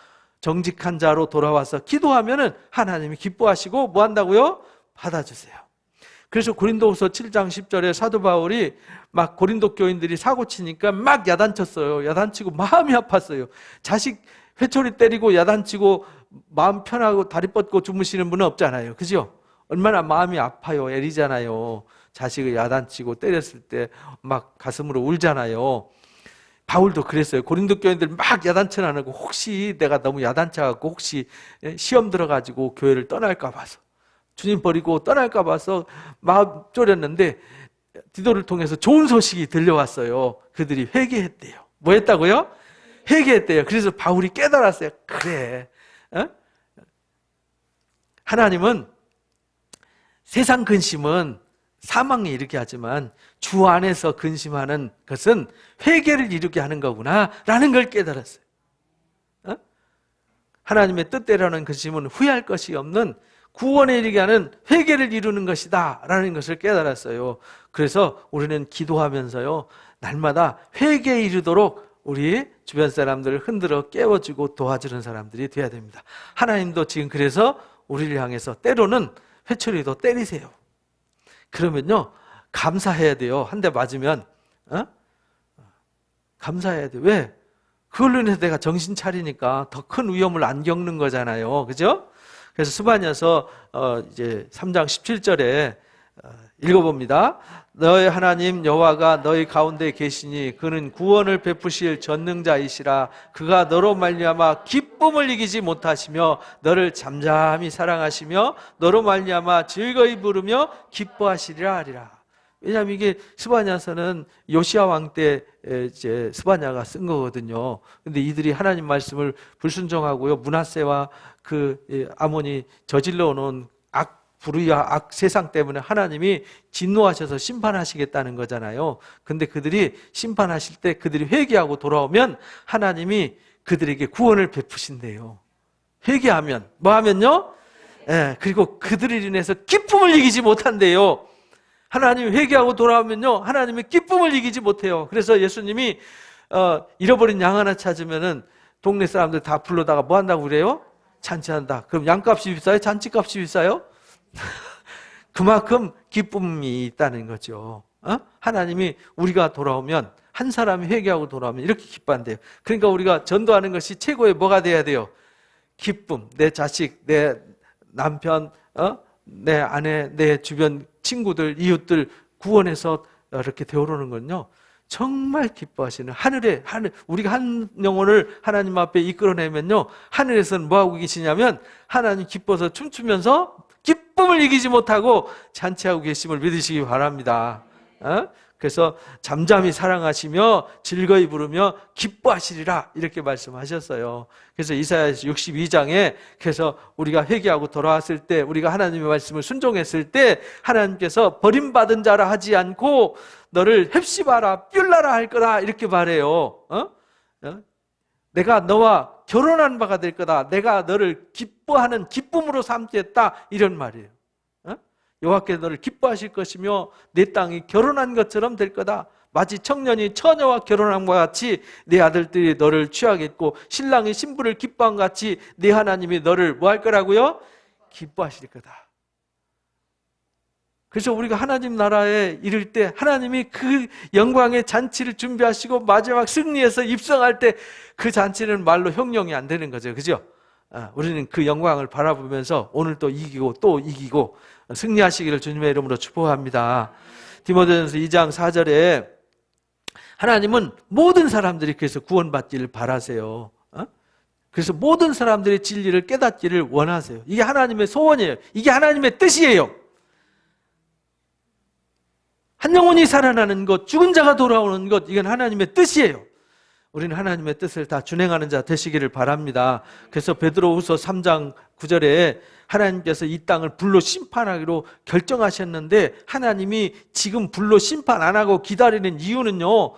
A: 정직한 자로 돌아와서 기도하면은 하나님이 기뻐하시고 뭐 한다고요? 받아주세요. 그래서 고린도후서 7장 10절에 사도 바울이 막 고린도 교인들이 사고 치니까 막 야단쳤어요. 야단치고 마음이 아팠어요. 자식 회초리 때리고 야단치고 마음 편하고 다리 뻗고 주무시는 분은 없잖아요. 그죠? 얼마나 마음이 아파요. 애리잖아요. 자식을 야단치고 때렸을 때 막 가슴으로 울잖아요. 바울도 그랬어요. 고린도 교인들 막 야단쳐나고 혹시 내가 너무 야단쳐갖고 혹시 시험 들어가지고 교회를 떠날까 봐서 주님 버리고 떠날까 봐서 마음 졸였는데 디도를 통해서 좋은 소식이 들려왔어요. 그들이 회개했대요. 뭐 했다고요? 회개했대요. 그래서 바울이 깨달았어요. 그래, 하나님은 세상 근심은 사망에 이르게 하지만 주 안에서 근심하는 것은 회개를 이루게 하는 거구나 라는 걸 깨달았어요. 하나님의 뜻대로는 근심은 후회할 것이 없는 구원에 이르게 하는 회개를 이루는 것이다 라는 것을 깨달았어요. 그래서 우리는 기도하면서요 날마다 회개에 이르도록 우리 주변 사람들을 흔들어 깨워주고 도와주는 사람들이 돼야 됩니다. 하나님도 지금 그래서 우리를 향해서 때로는 회초리도 때리세요. 그러면요 감사해야 돼요. 한 대 맞으면 감사해야 돼요. 왜? 그걸로 인해서 내가 정신 차리니까 더 큰 위험을 안 겪는 거잖아요. 그죠? 그래서 스바냐서 이제 3장 17절에 읽어봅니다. 너의 하나님 여호와가 너희 가운데 계시니 그는 구원을 베푸실 전능자이시라. 그가 너로 말미암아 기쁨을 이기지 못하시며 너를 잠잠히 사랑하시며 너로 말미암아 즐거이 부르며 기뻐하시리라 하리라. 왜냐하면 이게 스바냐서는 요시야 왕 때 이제 스바냐가 쓴 거거든요. 근데 이들이 하나님 말씀을 불순종하고요 므낫세와 그 아몬이 저질러 놓은 불의와 악 세상 때문에 하나님이 진노하셔서 심판하시겠다는 거잖아요. 근데 그들이 심판하실 때 그들이 회개하고 돌아오면 하나님이 그들에게 구원을 베푸신대요. 회개하면 뭐 하면요? 그리고 그들을 인해서 기쁨을 이기지 못한대요. 하나님이 회개하고 돌아오면요 하나님의 기쁨을 이기지 못해요. 그래서 예수님이 잃어버린 양 하나 찾으면은 동네 사람들 다 불러다가 뭐 한다고 그래요? 잔치한다. 그럼 양값이 비싸요? 잔치값이 비싸요? 그만큼 기쁨이 있다는 거죠. 하나님이 우리가 돌아오면 한 사람이 회개하고 돌아오면 이렇게 기뻐한대요. 그러니까 우리가 전도하는 것이 최고의 뭐가 돼야 돼요? 기쁨. 내 자식, 내 남편, 내 아내, 내 주변 친구들, 이웃들 구원해서 이렇게 되어오는 건요 정말 기뻐하시는 하늘 우리가 한 영혼을 하나님 앞에 이끌어내면요 하늘에서는 뭐하고 계시냐면 하나님 기뻐서 춤추면서 기쁨을 이기지 못하고 잔치하고 계심을 믿으시기 바랍니다. 그래서 잠잠히 사랑하시며 즐거이 부르며 기뻐하시리라 이렇게 말씀하셨어요. 그래서 이사야서 62장에 그래서 우리가 회개하고 돌아왔을 때 우리가 하나님의 말씀을 순종했을 때 하나님께서 버림받은 자라 하지 않고 너를 헵시바라 뷸라라 할 거다 이렇게 말해요. 내가 너와 결혼한 바가 될 거다. 내가 너를 기뻐하는 기쁨으로 삼겠다 이런 말이에요. 여호와께서 너를 기뻐하실 것이며 내 땅이 결혼한 것처럼 될 거다. 마치 청년이 처녀와 결혼함과 같이 내 아들들이 너를 취하겠고 신랑이 신부를 기뻐한 같이 내 하나님이 너를 뭐 할 거라고요? 기뻐하실 거다. 그래서 우리가 하나님 나라에 이를 때 하나님이 그 영광의 잔치를 준비하시고 마지막 승리해서 입성할 때 그 잔치는 말로 형용이 안 되는 거죠. 그죠? 우리는 그 영광을 바라보면서 오늘 또 이기고 승리하시기를 주님의 이름으로 축복합니다. 디모데전서 2장 4절에 하나님은 모든 사람들이 그래서 구원받기를 바라세요. 그래서 모든 사람들의 진리를 깨닫기를 원하세요. 이게 하나님의 소원이에요. 이게 하나님의 뜻이에요. 한 영혼이 살아나는 것, 죽은 자가 돌아오는 것, 이건 하나님의 뜻이에요. 우리는 하나님의 뜻을 다 준행하는 자 되시기를 바랍니다. 그래서 베드로후서 3장 9절에 하나님께서 이 땅을 불로 심판하기로 결정하셨는데 하나님이 지금 불로 심판 안 하고 기다리는 이유는요,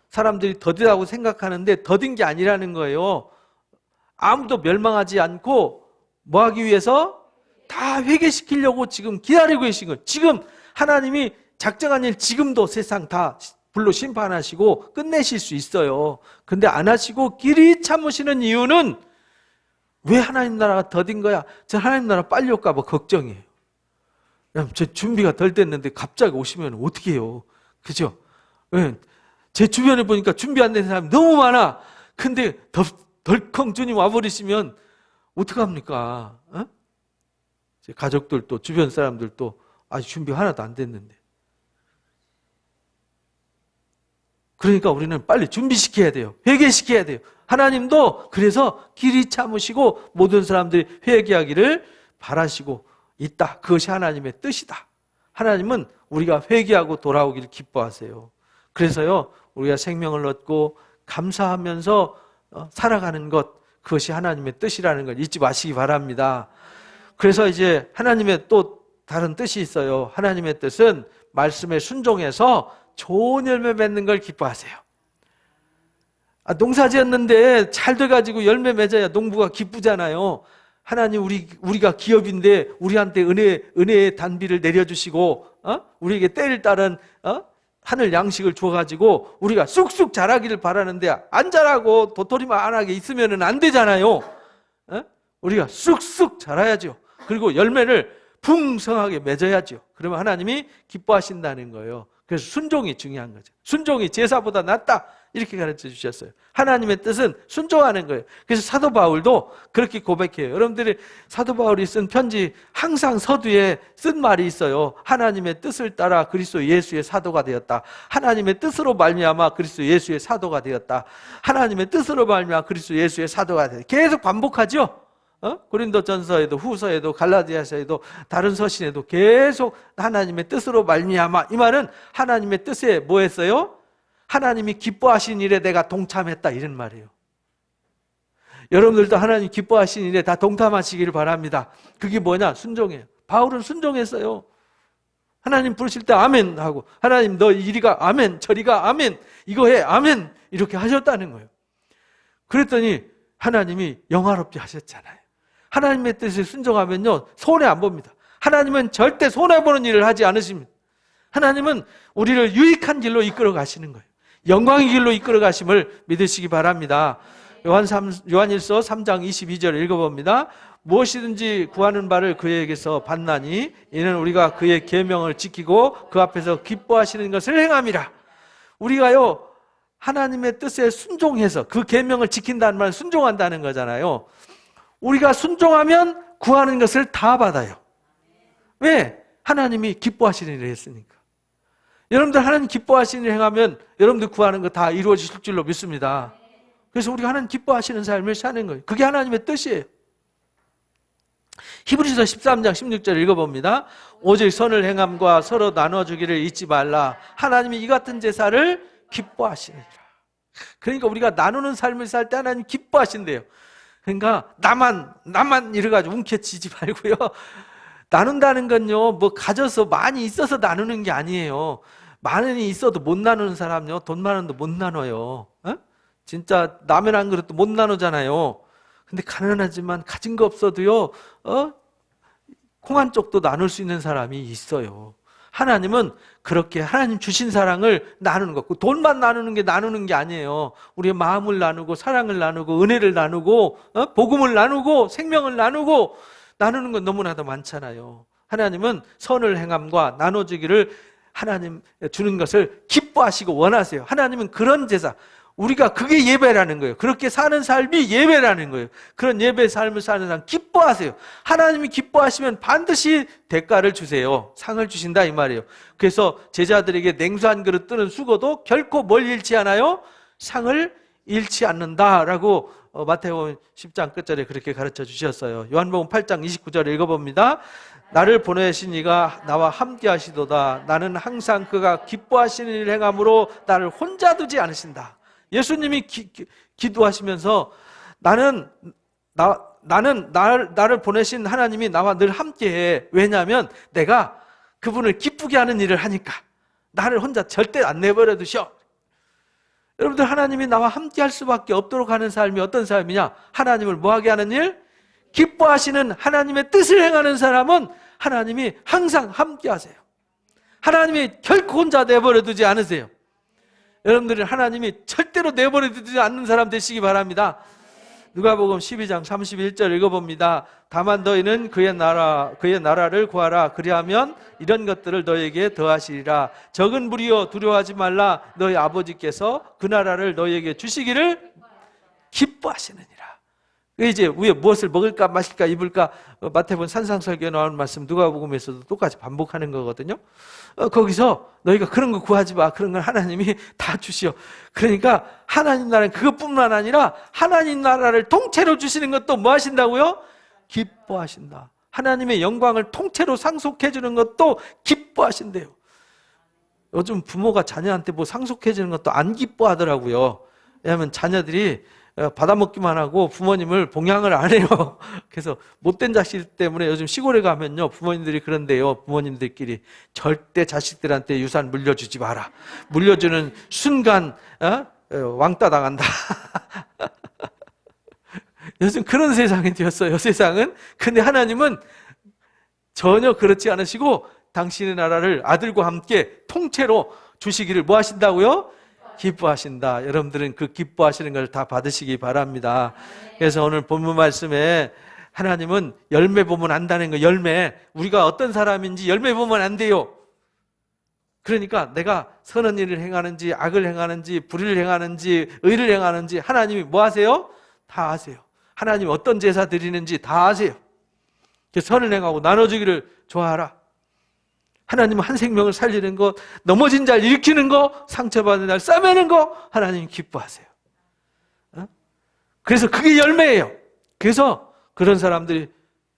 A: 사람들이 더디다고 생각하는데 더딘 게 아니라는 거예요. 아무도 멸망하지 않고 뭐 하기 위해서? 다 회개시키려고 지금 기다리고 계신 거예요. 지금 하나님이 작정한 일 지금도 세상 다 불로 심판하시고 끝내실 수 있어요. 근데 안 하시고 길이 참으시는 이유는 왜 하나님 나라가 더딘 거야? 저 하나님 나라 빨리 올까 봐 걱정이에요. 제 준비가 덜 됐는데 갑자기 오시면 어떻게 해요? 그죠? 제 주변에 보니까 준비 안 된 사람이 너무 많아. 근데 덜컹 주님 와버리시면 어떡합니까? 제 가족들도 주변 사람들도 아직 준비가 하나도 안 됐는데. 그러니까 우리는 빨리 준비시켜야 돼요. 회개시켜야 돼요. 하나님도 그래서 길이 참으시고 모든 사람들이 회개하기를 바라시고 있다. 그것이 하나님의 뜻이다. 하나님은 우리가 회개하고 돌아오기를 기뻐하세요. 그래서요, 우리가 생명을 얻고 감사하면서 살아가는 것, 그것이 하나님의 뜻이라는 걸 잊지 마시기 바랍니다. 그래서 이제 하나님의 또 다른 뜻이 있어요. 하나님의 뜻은 말씀에 순종해서 좋은 열매 맺는 걸 기뻐하세요. 농사 지었는데 잘 돼가지고 열매 맺어야 농부가 기쁘잖아요. 하나님 우리가 기업인데 우리한테 은혜의 단비를 내려주시고 우리에게 때를 따른 하늘 양식을 줘가지고 우리가 쑥쑥 자라기를 바라는데 안 자라고 도토리만하게 있으면 안 되잖아요. 우리가 쑥쑥 자라야죠. 그리고 열매를 풍성하게 맺어야죠. 그러면 하나님이 기뻐하신다는 거예요. 그래서 순종이 중요한 거죠. 순종이 제사보다 낫다, 이렇게 가르쳐 주셨어요. 하나님의 뜻은 순종하는 거예요. 그래서 사도 바울도 그렇게 고백해요. 여러분들이 사도 바울이 쓴 편지 항상 서두에 쓴 말이 있어요. 하나님의 뜻을 따라 그리스도 예수의 사도가 되었다. 하나님의 뜻으로 말미암아 그리스도 예수의 사도가 되었다. 하나님의 뜻으로 말미암아 그리스도 예수의 사도가 되었다. 계속 반복하죠. 고린도전서에도 후서에도 갈라디아서에도 다른 서신에도 계속 하나님의 뜻으로 말미암아, 이 말은 하나님의 뜻에 뭐 했어요? 하나님이 기뻐하신 일에 내가 동참했다, 이런 말이에요. 여러분들도 하나님 기뻐하신 일에 다 동참하시기를 바랍니다. 그게 뭐냐? 순종이에요. 바울은 순종했어요. 하나님 부르실 때 아멘 하고, 하나님 너 이리가 아멘, 저리가 아멘, 이거 해 아멘, 이렇게 하셨다는 거예요. 그랬더니 하나님이 영화롭게 하셨잖아요. 하나님의 뜻에 순종하면요, 손해 안 봅니다. 하나님은 절대 손해보는 일을 하지 않으십니다. 하나님은 우리를 유익한 길로 이끌어 가시는 거예요. 영광의 길로 이끌어 가심을 믿으시기 바랍니다. 요한일서 3장 22절 읽어봅니다. 무엇이든지 구하는 바를 그에게서 받나니 이는 우리가 그의 계명을 지키고 그 앞에서 기뻐하시는 것을 행함이라. 우리가요, 하나님의 뜻에 순종해서 그 계명을 지킨다는 말은 순종한다는 거잖아요. 우리가 순종하면 구하는 것을 다 받아요. 왜? 하나님이 기뻐하시는 일을 했으니까. 여러분들 하나님 기뻐하시는 일 행하면 여러분들 구하는 거 다 이루어질 줄로 믿습니다. 그래서 우리가 하나님 기뻐하시는 삶을 사는 거예요. 그게 하나님의 뜻이에요. 히브리서 13장 16절 읽어봅니다. 오직 선을 행함과 서로 나눠주기를 잊지 말라. 하나님이 이 같은 제사를 기뻐하시느니라. 그러니까 우리가 나누는 삶을 살 때 하나님 기뻐하신대요. 그러니까 나만 이래가지고 움켜쥐지 말고요. 나눈다는 건요, 뭐 가져서 많이 있어서 나누는 게 아니에요. 많이 있어도 못 나누는 사람요, 돈 많은데 못 나눠요. 진짜 라면 한 그릇도 못 나누잖아요. 근데 가난하지만 가진 거 없어도요, 콩 한 쪽도 나눌 수 있는 사람이 있어요. 하나님은 그렇게 하나님 주신 사랑을 나누는 거고, 돈만 나누는 게 아니에요. 우리의 마음을 나누고 사랑을 나누고 은혜를 나누고 복음을 나누고 생명을 나누고, 나누는 건 너무나도 많잖아요. 하나님은 선을 행함과 나눠주기를 하나님 주는 것을 기뻐하시고 원하세요. 하나님은 그런 제사, 우리가 그게 예배라는 거예요. 그렇게 사는 삶이 예배라는 거예요. 그런 예배 삶을 사는 사람 기뻐하세요. 하나님이 기뻐하시면 반드시 대가를 주세요. 상을 주신다 이 말이에요. 그래서 제자들에게 냉수 한 그릇 뜨는 수고도 결코 뭘 잃지 않아요? 상을 잃지 않는다라고 마태복음 10장 끝절에 그렇게 가르쳐 주셨어요. 요한복음 8장 29절에 읽어봅니다. 나를 보내신 이가 나와 함께 하시도다. 나는 항상 그가 기뻐하시는 일을 행함으로 나를 혼자 두지 않으신다. 예수님이 기도하시면서 나를 보내신 하나님이 나와 늘 함께해. 왜냐하면 내가 그분을 기쁘게 하는 일을 하니까. 나를 혼자 절대 안 내버려 두셔. 여러분들, 하나님이 나와 함께 할 수밖에 없도록 하는 삶이 어떤 삶이냐? 하나님을 뭐하게 하는 일? 기뻐하시는 하나님의 뜻을 행하는 사람은 하나님이 항상 함께 하세요. 하나님이 결코 혼자 내버려 두지 않으세요. 여러분들은 하나님이 절대로 내버려 두지 않는 사람 되시기 바랍니다. 누가복음 12장 31절 읽어봅니다. 다만 너희는 그의 나라를 구하라. 그리하면 이런 것들을 너희에게 더하시리라. 적은 무리여 두려워하지 말라. 너희 아버지께서 그 나라를 너희에게 주시기를 기뻐하시느니라. 이제 위에 무엇을 먹을까 마실까 입을까, 마태복음 산상설교에 나오는 말씀 누가복음에서도 똑같이 반복하는 거거든요. 거기서 너희가 그런 거 구하지 마. 그런 건 하나님이 다 주시오. 그러니까 하나님 나라는 그것뿐만 아니라 하나님 나라를 통째로 주시는 것도 뭐 하신다고요? 기뻐하신다. 하나님의 영광을 통째로 상속해 주는 것도 기뻐하신대요. 요즘 부모가 자녀한테 뭐 상속해 주는 것도 안 기뻐하더라고요. 왜냐하면 자녀들이 받아먹기만 하고 부모님을 봉양을 안 해요. 그래서 못된 자식 때문에 요즘 시골에 가면요, 부모님들이 그런데요, 부모님들끼리 절대 자식들한테 유산 물려주지 마라. 물려주는 순간 왕따 당한다. 요즘 그런 세상이 되었어요, 세상은. 근데 하나님은 전혀 그렇지 않으시고 당신의 나라를 아들과 함께 통째로 주시기를 뭐 하신다고요? 기뻐하신다. 여러분들은 그 기뻐하시는 걸 다 받으시기 바랍니다. 그래서 오늘 본문 말씀에 하나님은 열매 보면 안다는 거, 열매. 우리가 어떤 사람인지 열매 보면 안 돼요. 그러니까 내가 선한 일을 행하는지 악을 행하는지 불의를 행하는지 의를 행하는지 하나님이 뭐 하세요? 다 아세요. 하나님이 어떤 제사 드리는지 다 아세요. 선을 행하고 나눠주기를 좋아하라. 하나님은 한 생명을 살리는 것, 넘어진 자를 일으키는 것, 상처받은 자를 싸매는 것, 하나님 기뻐하세요. 그래서 그게 열매예요. 그래서 그런 사람들이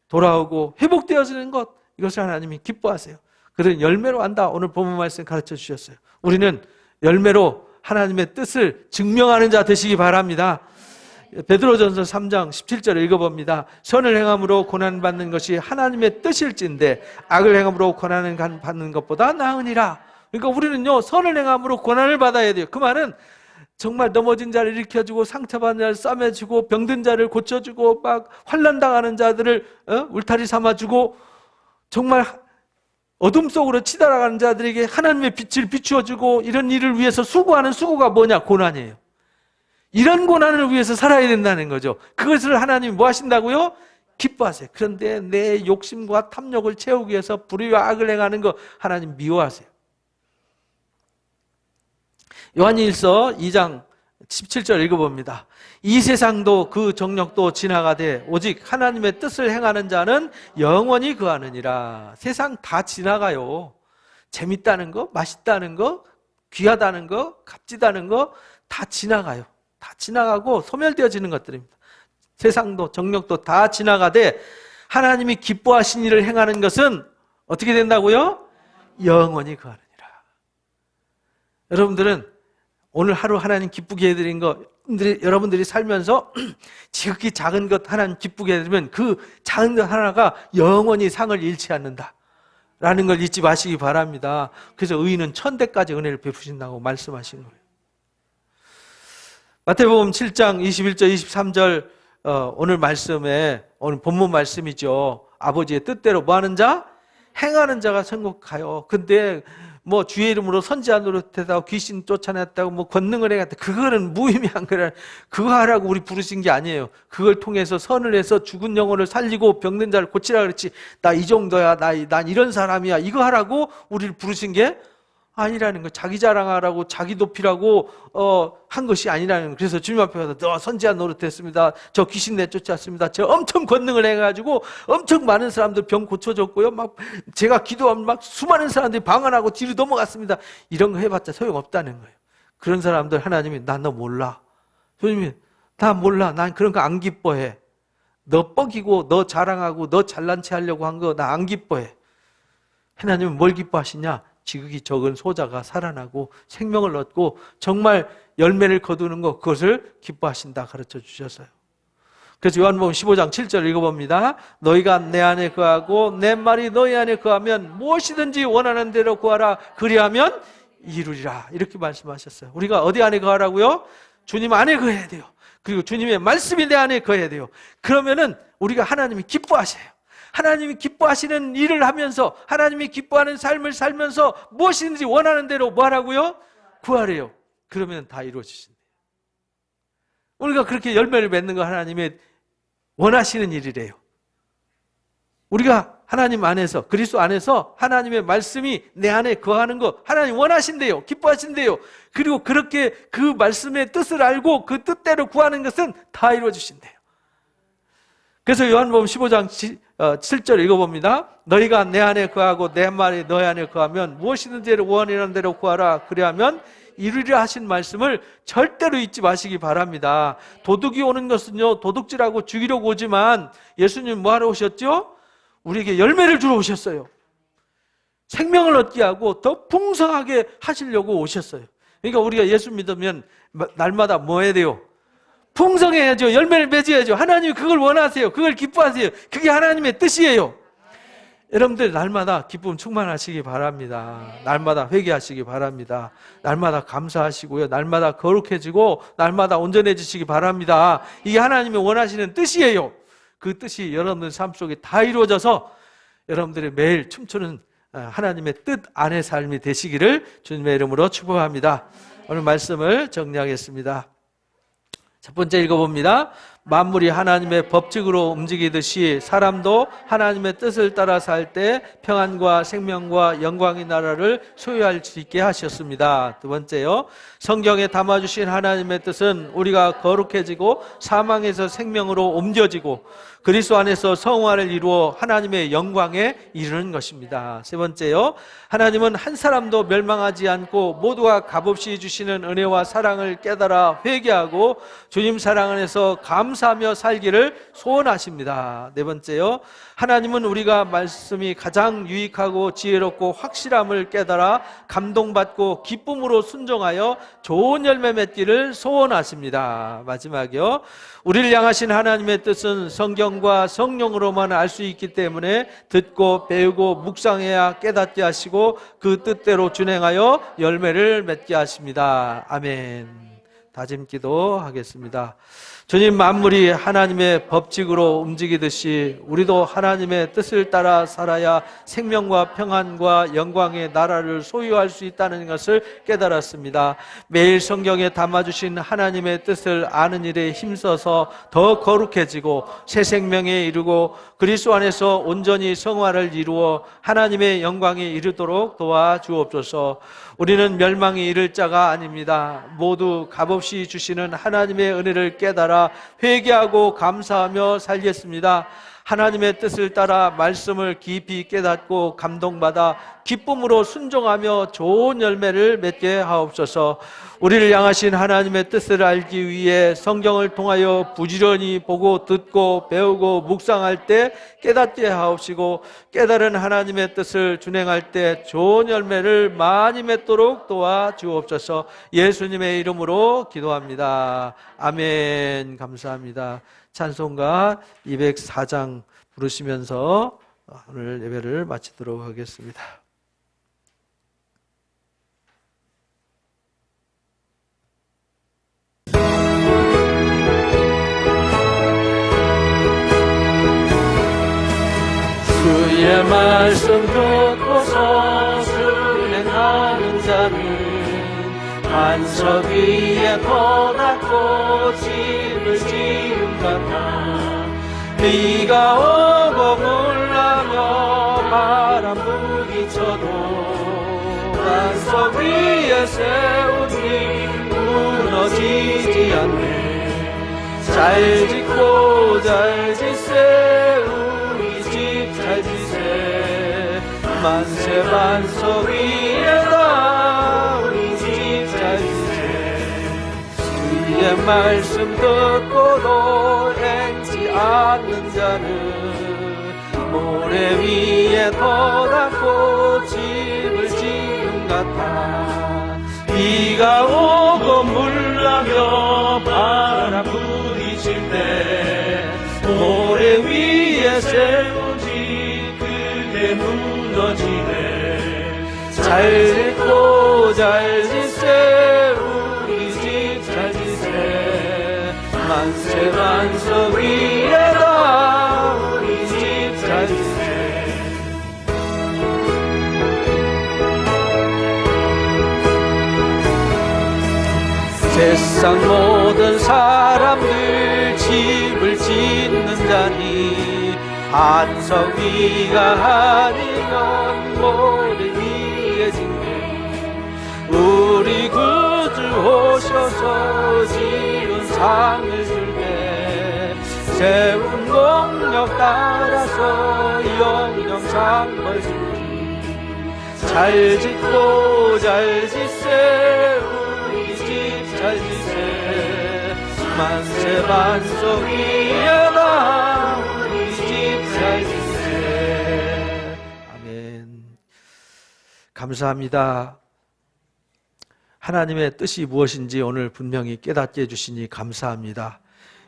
A: 돌아오고 회복되어지는 것, 이것을 하나님이 기뻐하세요. 그런 열매로 안다. 오늘 본문 말씀 가르쳐 주셨어요. 우리는 열매로 하나님의 뜻을 증명하는 자 되시기 바랍니다. 베드로전서 3장 17절을 읽어봅니다. 선을 행함으로 고난받는 것이 하나님의 뜻일진데 악을 행함으로 고난을 받는 것보다 나으니라. 그러니까 우리는요, 선을 행함으로 고난을 받아야 돼요. 그 말은 정말 넘어진 자를 일으켜주고 상처받은 자를 싸매주고 병든 자를 고쳐주고 막 환난당하는 자들을 울타리 삼아주고 정말 어둠 속으로 치달아가는 자들에게 하나님의 빛을 비추어주고 이런 일을 위해서 수고하는 수고가 뭐냐? 고난이에요. 이런 고난을 위해서 살아야 된다는 거죠. 그것을 하나님이 뭐 하신다고요? 기뻐하세요. 그런데 내 욕심과 탐욕을 채우기 위해서 불의와 악을 행하는 거 하나님 미워하세요. 요한일서 2장 17절 읽어봅니다. 이 세상도 그 정력도 지나가되 오직 하나님의 뜻을 행하는 자는 영원히 거하느니라. 세상 다 지나가요. 재밌다는 거, 맛있다는 거, 귀하다는 거, 값지다는 거 다 지나가요. 다 지나가고 소멸되어지는 것들입니다. 세상도 정력도 다 지나가되 하나님이 기뻐하신 일을 행하는 것은 어떻게 된다고요? 영원히 거하느니라. 여러분들은 오늘 하루 하나님 기쁘게 해드린 거, 여러분들이 살면서 지극히 작은 것 하나님 기쁘게 해드리면 그 작은 것 하나가 영원히 상을 잃지 않는다 라는 걸 잊지 마시기 바랍니다. 그래서 의인은 천대까지 은혜를 베푸신다고 말씀하신 거예요. 마태복음 7장 21절 23절 오늘 말씀에, 오늘 본문 말씀이죠. 아버지의 뜻대로 뭐 하는 자? 행하는 자가 천국가요. 근데 뭐 주의 이름으로 선지자 노릇했다고 귀신 쫓아냈다고 뭐 권능을 행했다, 그거는 무의미한 거라. 그거 하라고 우리 부르신 게 아니에요. 그걸 통해서 선을 해서 죽은 영혼을 살리고 병든 자를 고치라 그랬지, 나 이 정도야, 난 이런 사람이야, 이거 하라고 우리를 부르신 게 아니라는 거. 자기 자랑하라고 자기 높이라고 한 것이 아니라는 거. 그래서 주님 앞에 가서 너 선지자 노릇했습니다. 저 귀신 내쫓았습니다. 저 엄청 권능을 해가지고 엄청 많은 사람들 병 고쳐줬고요. 막 제가 기도하면 막 수많은 사람들이 방언하고 뒤로 넘어갔습니다. 이런 거 해봤자 소용없다는 거예요. 그런 사람들 하나님이 난 너 몰라. 주님이 나 몰라. 난 그런 거 안 기뻐해. 너 뻑이고 너 자랑하고 너 잘난 체 하려고 한 거 나 안 기뻐해. 하나님은 뭘 기뻐하시냐? 지극히 적은 소자가 살아나고 생명을 얻고 정말 열매를 거두는 것, 그것을 기뻐하신다 가르쳐 주셨어요. 그래서 요한복음 15장 7절 읽어봅니다. 너희가 내 안에 거하고 내 말이 너희 안에 거하면 무엇이든지 원하는 대로 구하라. 그리하면 이루리라. 이렇게 말씀하셨어요. 우리가 어디 안에 거하라고요? 주님 안에 거해야 돼요. 그리고 주님의 말씀이 내 안에 거해야 돼요. 그러면은 우리가 하나님이 기뻐하셔요. 하나님이 기뻐하시는 일을 하면서, 하나님이 기뻐하는 삶을 살면서 무엇이든지 원하는 대로 뭐 하라고요? 구하래요. 그러면 다 이루어지신대요. 우리가 그렇게 열매를 맺는 거 하나님의 원하시는 일이래요. 우리가 하나님 안에서, 그리스도 안에서 하나님의 말씀이 내 안에 거하는 거 하나님 원하신대요. 기뻐하신대요. 그리고 그렇게 그 말씀의 뜻을 알고 그 뜻대로 구하는 것은 다 이루어지신대요. 그래서 요한복음 15장 7절 읽어봅니다. 너희가 내 안에 거하고 내 말이 너희 안에 거하면 무엇이든지 원하는 대로 구하라. 그리하면 이루리라 하신 말씀을 절대로 잊지 마시기 바랍니다. 도둑이 오는 것은요, 도둑질하고 죽이려고 오지만 예수님 뭐하러 오셨죠? 우리에게 열매를 주러 오셨어요. 생명을 얻게 하고 더 풍성하게 하시려고 오셨어요. 그러니까 우리가 예수 믿으면 날마다 뭐 해야 돼요? 풍성해야죠. 열매를 맺어야죠. 하나님이 그걸 원하세요. 그걸 기뻐하세요. 그게 하나님의 뜻이에요. 여러분들 날마다 기쁨 충만하시기 바랍니다. 날마다 회개하시기 바랍니다. 날마다 감사하시고요. 날마다 거룩해지고 날마다 온전해지시기 바랍니다. 이게 하나님이 원하시는 뜻이에요. 그 뜻이 여러분들 삶 속에 다 이루어져서 여러분들의 매일 춤추는 하나님의 뜻 안의 삶이 되시기를 주님의 이름으로 축복합니다. 오늘 말씀을 정리하겠습니다. 첫 번째 읽어봅니다. 만물이 하나님의 법칙으로 움직이듯이 사람도 하나님의 뜻을 따라 살 때 평안과 생명과 영광의 나라를 소유할 수 있게 하셨습니다. 두 번째요. 성경에 담아주신 하나님의 뜻은 우리가 거룩해지고 사망에서 생명으로 옮겨지고 그리스도 안에서 성화를 이루어 하나님의 영광에 이르는 것입니다. 세 번째요. 하나님은 한 사람도 멸망하지 않고 모두가 값없이 주시는 은혜와 사랑을 깨달아 회개하고 주님 사랑 안에서 감사하며 살기를 소원하십니다. 네 번째요. 하나님은 우리가 말씀이 가장 유익하고 지혜롭고 확실함을 깨달아 감동받고 기쁨으로 순종하여 좋은 열매 맺기를 소원하십니다. 마지막이요. 우리를 향하신 하나님의 뜻은 성경과 성령으로만 알 수 있기 때문에 듣고 배우고 묵상해야 깨닫게 하시고 그 뜻대로 준행하여 열매를 맺게 하십니다. 아멘. 다짐기도 하겠습니다. 주님, 만물이 하나님의 법칙으로 움직이듯이 우리도 하나님의 뜻을 따라 살아야 생명과 평안과 영광의 나라를 소유할 수 있다는 것을 깨달았습니다. 매일 성경에 담아주신 하나님의 뜻을 아는 일에 힘써서 더 거룩해지고 새 생명에 이르고 그리스도 안에서 온전히 성화를 이루어 하나님의 영광에 이르도록 도와주옵소서. 우리는 멸망에 이를 자가 아닙니다. 모두 값없이 주시는 하나님의 은혜를 깨달아 회개하고 감사하며 살겠습니다. 하나님의 뜻을 따라 말씀을 깊이 깨닫고 감동받아 기쁨으로 순종하며 좋은 열매를 맺게 하옵소서. 우리를 향하신 하나님의 뜻을 알기 위해 성경을 통하여 부지런히 보고 듣고 배우고 묵상할 때 깨닫게 하옵시고 깨달은 하나님의 뜻을 준행할 때 좋은 열매를 많이 맺도록 도와주옵소서. 예수님의 이름으로 기도합니다. 아멘. 감사합니다. 찬송가 204장 부르시면서 오늘 예배를 마치도록 하겠습니다. 주의 말씀 듣고서 순행하는 자는 반석 위에 터닫고 집을 지은 같아. 비가 오고 물나며 바람 부딪혀도 반석 위에 세우니 무너지지 않네. 잘 짓고 잘 지세 우리 집 잘 지세. 만세 반석 위에다 우리 집 잘 지세. 주의 말씀 듣고도 행치 않는 자는 모래 위에 덮고 집을 지은 같아. 비가 오고 물나며 바람 부딪힐 때 모래 위에 세운 집 그게 무너지네. 잘 짓고 잘 지세 우리 집 잘 지세. 만세 반석 위에다 우리 집 잘 지세. 세상 모든 사람들 집을 짓는 자니 반석 위가 아니면 모래 위에 짓네. 우리 구주 오셔서 지은 상을 줄 때 세운 공력 따라서 영영 상을 주리. 잘 짓고 잘 지세 우리 집 잘 지세. 만세 반석 위에다 우리 집 잘 지세. 아멘. 감사합니다. 하나님의 뜻이 무엇인지 오늘 분명히 깨닫게 해주시니 감사합니다.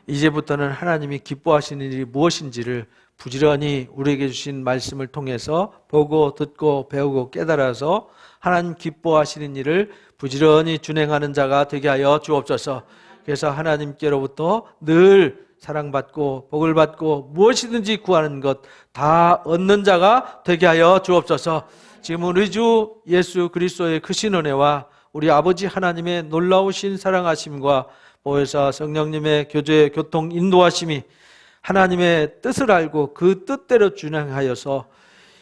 A: 이제부터는 하나님이 기뻐하시는 일이 무엇인지를 부지런히 우리에게 주신 말씀을 통해서 보고 듣고 배우고 깨달아서 하나님 기뻐하시는 일을 부지런히 준행하는 자가 되게 하여 주옵소서. 그래서 하나님께로부터 늘 사랑받고 복을 받고 무엇이든지 구하는 것 다 얻는 자가 되게 하여 주옵소서. 지금 우리 주 예수 그리스도의 크신 은혜와 우리 아버지 하나님의 놀라우신 사랑하심과 보혜사 성령님의 교제 교통 인도하심이 하나님의 뜻을 알고 그 뜻대로 준행하여서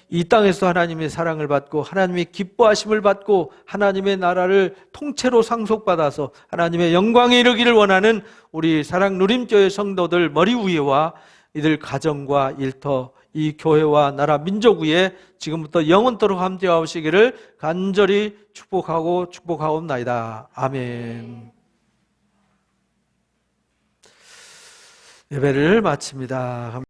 A: 이 땅에서 하나님의 사랑을 받고 하나님의 기뻐하심을 받고 하나님의 나라를 통째로 상속받아서 하나님의 영광에 이르기를 원하는 우리 사랑 누림교회 성도들 머리 위에와 이들 가정과 일터 이 교회와 나라 민족 위에 지금부터 영원토록 함께하시기를 간절히 축복하옵나이다. 아멘. 예배를 마칩니다.